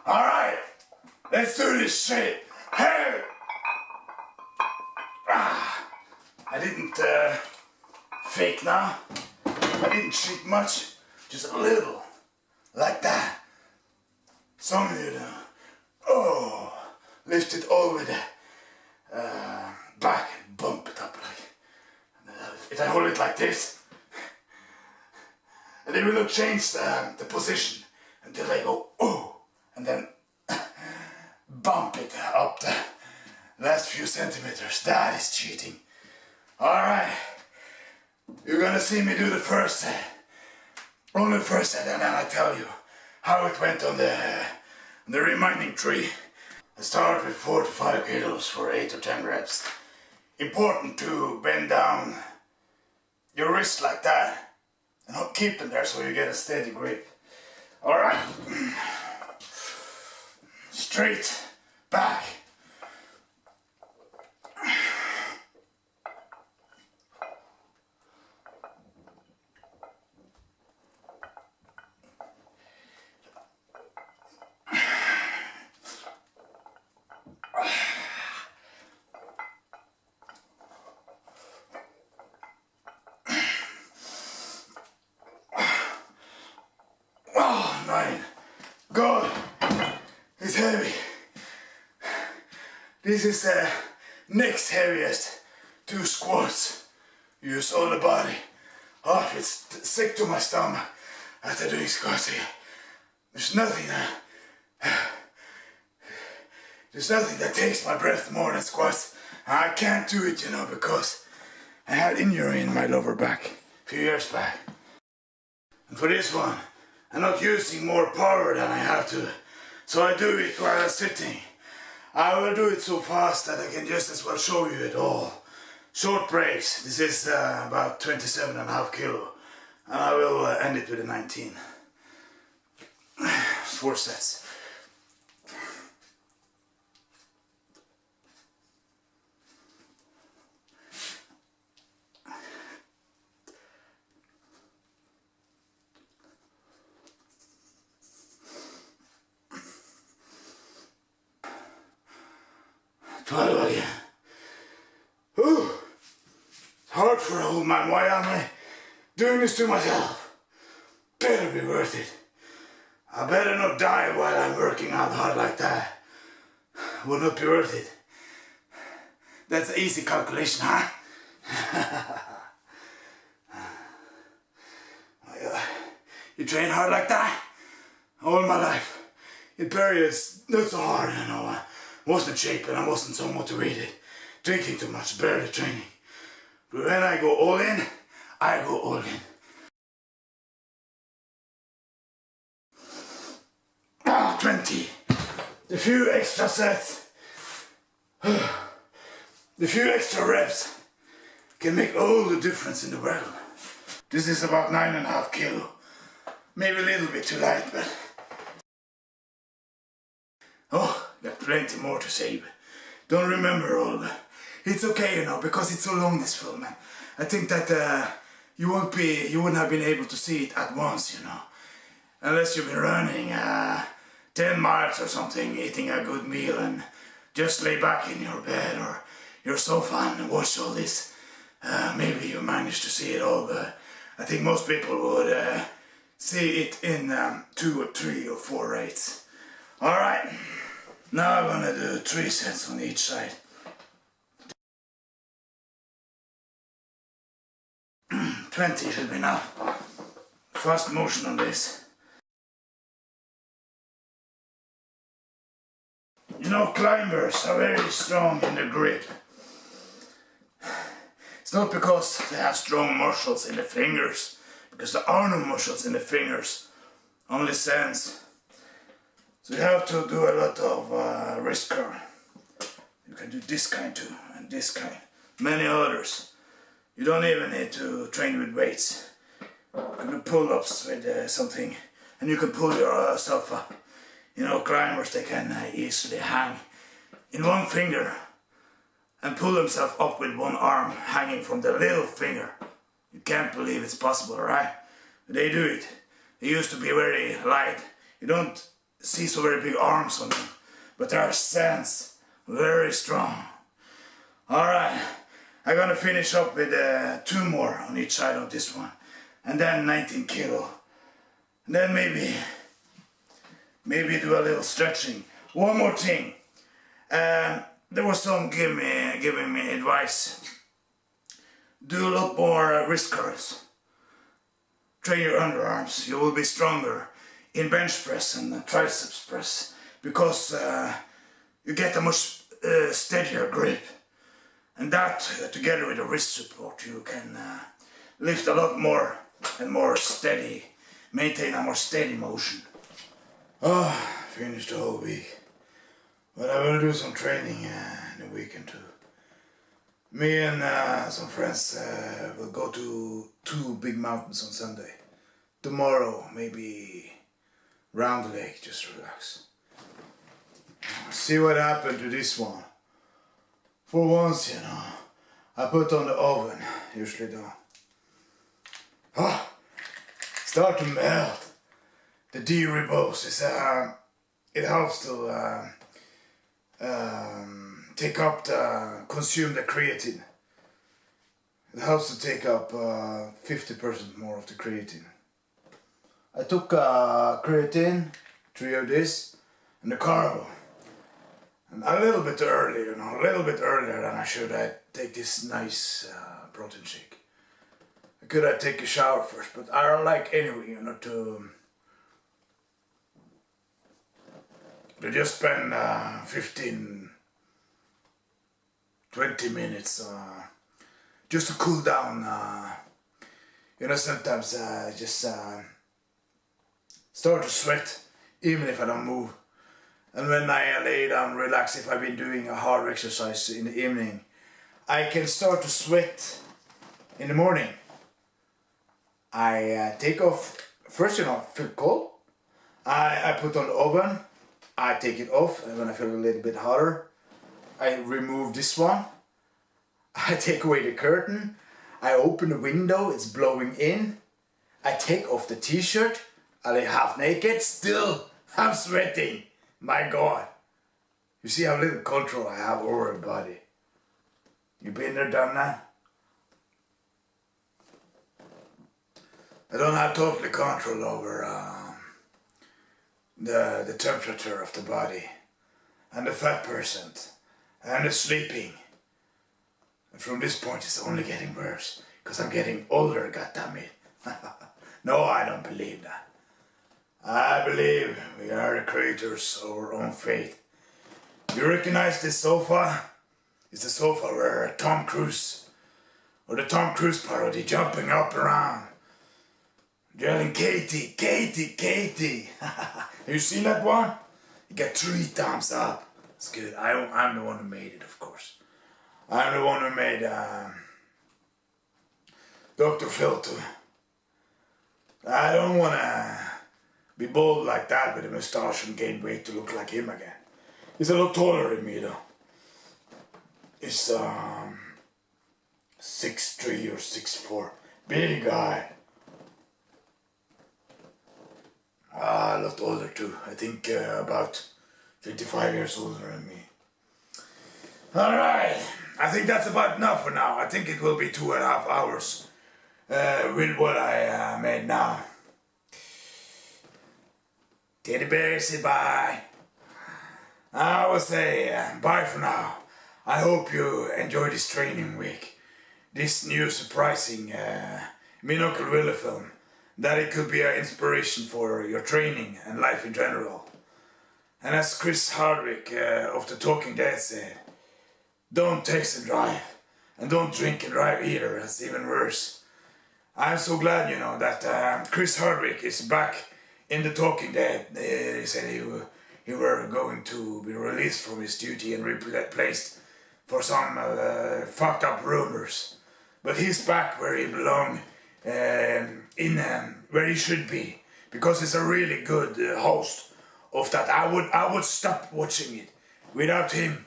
Alright, let's do this shit. Hey! I didn't fake now. I didn't cheat much, just a little, like that. Some of you know. Oh, lift it all with the back and bump it up like. If I hold it like this, and they will not change the position until I go oh, and then bump it up the last few centimeters. That is cheating. Alright, you're gonna see me do the first set. Only the first set, and then I tell you how it went on the remaining 3. I start with 4 to 5 kilos for 8 to 10 reps. Important to bend down your wrist like that and keep them there so you get a steady grip. Alright, straight back. Oh, 9. God, it's heavy. This is the next heaviest 2 squats. Use all the body. Oh, I feel sick to my stomach after doing squats here. There's nothing that takes my breath more than squats. I can't do it, because I had injury in my lower back a few years back. And for this one, I'm not using more power than I have to. So I do it while I'm sitting. I will do it so fast that I can just as well show you it all. Short breaks. This is about 27.5 kilo. And I will end it with a 19. 4 sets. Again. Ooh, it's hard for an old man. Why am I doing this to myself? Better be worth it. I better not die while I'm working out hard like that. Would not be worth it. That's an easy calculation, huh? You train hard like that? All my life. In periods, not so hard, I wasn't in shape and I wasn't so motivated. Drinking too much, barely training. But when I go all in, I go all in. 20. The few extra sets, the few extra reps can make all the difference in the world. This is about 9.5 kilo. Maybe a little bit too light, but got plenty more to say, but don't remember all, but it's okay, because it's so long, this film, man. I think that you wouldn't have been able to see it at once, unless you've been running 10 miles or something, eating a good meal and just lay back in your bed or your sofa and watch all this. Maybe you managed to see it all, but I think most people would see it in 2 or 3 or 4 rates. Alright. Now I'm gonna do 3 sets on each side. 20 should be enough. Fast motion on this. Climbers are very strong in the grip. It's not because they have strong muscles in the fingers, because there are no muscles in the fingers, only sense. So you have to do a lot of wrist curl. You can do this kind too, and this kind. Many others. You don't even need to train with weights. You can do pull-ups with something, and you can pull yourself up. Climbers, they can easily hang in one finger and pull themselves up with one arm hanging from the little finger. You can't believe it's possible, right? They do it. They used to be very light. You don't see so very big arms on them, but their sense very strong. Alright, I'm gonna finish up with 2 more on each side of this one, and then 19 kilo, and then maybe do a little stretching. One more thing, there was some giving me advice. Do a lot more wrist curls. Train your underarms. You will be stronger in bench press and triceps press, because you get a much steadier grip, and that together with the wrist support, you can lift a lot more and more steady, maintain a more steady motion. Finished the whole week, but I will do some training in the weekend too. Me and some friends will go to 2 big mountains on Sunday. Tomorrow, maybe round the lake, just relax. See what happened to this one. For once, I put on the oven, usually don't. Start to melt. The D-ribose is it helps to consume the creatine. It helps to take up 50% more of the creatine. I took creatine, 3 of this, and the carbo. And a little bit early, a little bit earlier than I should. I take this nice protein shake. could I take a shower first, but I don't like anyway, you know, to just spend 15, 20 minutes just to cool down. You know, sometimes I just start to sweat even if I don't move. And when I lay down, relax, if I've been doing a hard exercise in the evening, I can start to sweat in the morning. I take off, first, you know, feel cold. I put on the oven, I take it off, and when I feel a little bit hotter, I remove this one. I take away the curtain, I open the window, it's blowing in. I take off the t-shirt, I lay half naked, still I'm sweating. My God. You see how little control I have over a body. You been there, done that? I don't have total control over the temperature of the body, and the fat percent, and the sleeping. And from this point it's only getting worse, because I'm getting older, goddammit. No, I don't believe that. I believe we are the creators of our own fate. You recognize this sofa? It's the sofa where Tom Cruise, or the Tom Cruise parody, jumping up around, yelling, Katie, Katie, Katie. Have you seen that one? You get 3 thumbs up. It's good. I'm the one who made it, of course. I'm the one who made Dr. Phil too. I don't want to be bald like that with a moustache and gain weight to look like him again. He's a lot taller than me though. He's 6'3" or 6'4". Big guy. A lot older too. I think about 55 years older than me. Alright, I think that's about enough for now. I think it will be 2.5 hours with what I made now. Teddy bear, say bye. I will say bye for now. I hope you enjoy this training week. This new surprising Me and Uncle Willy film. That it could be an inspiration for your training and life in general. And as Chris Hardwick of The Talking Dead said, don't text and drive. And don't drink and drive either, that's even worse. I'm so glad, you know, that Chris Hardwick is back in The Talking Dead. He said he were going to be released from his duty and replaced for some fucked up rumors. But he's back where he belongs, where he should be, because he's a really good host of that. I would stop watching it without him.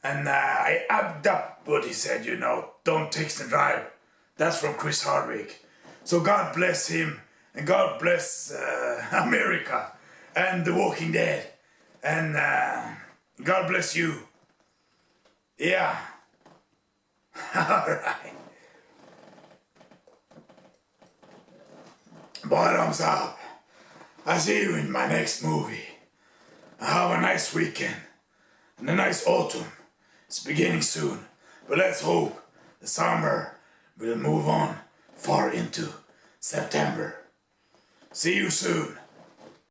And I added up what he said, you know, don't text and drive. That's from Chris Hardwick. So God bless him, and God bless America, and The Walking Dead, and God bless you. Yeah. Alright. Bottoms up. I'll see you in my next movie. Have a nice weekend and a nice autumn. It's beginning soon, but let's hope the summer will move on far into September. See you soon.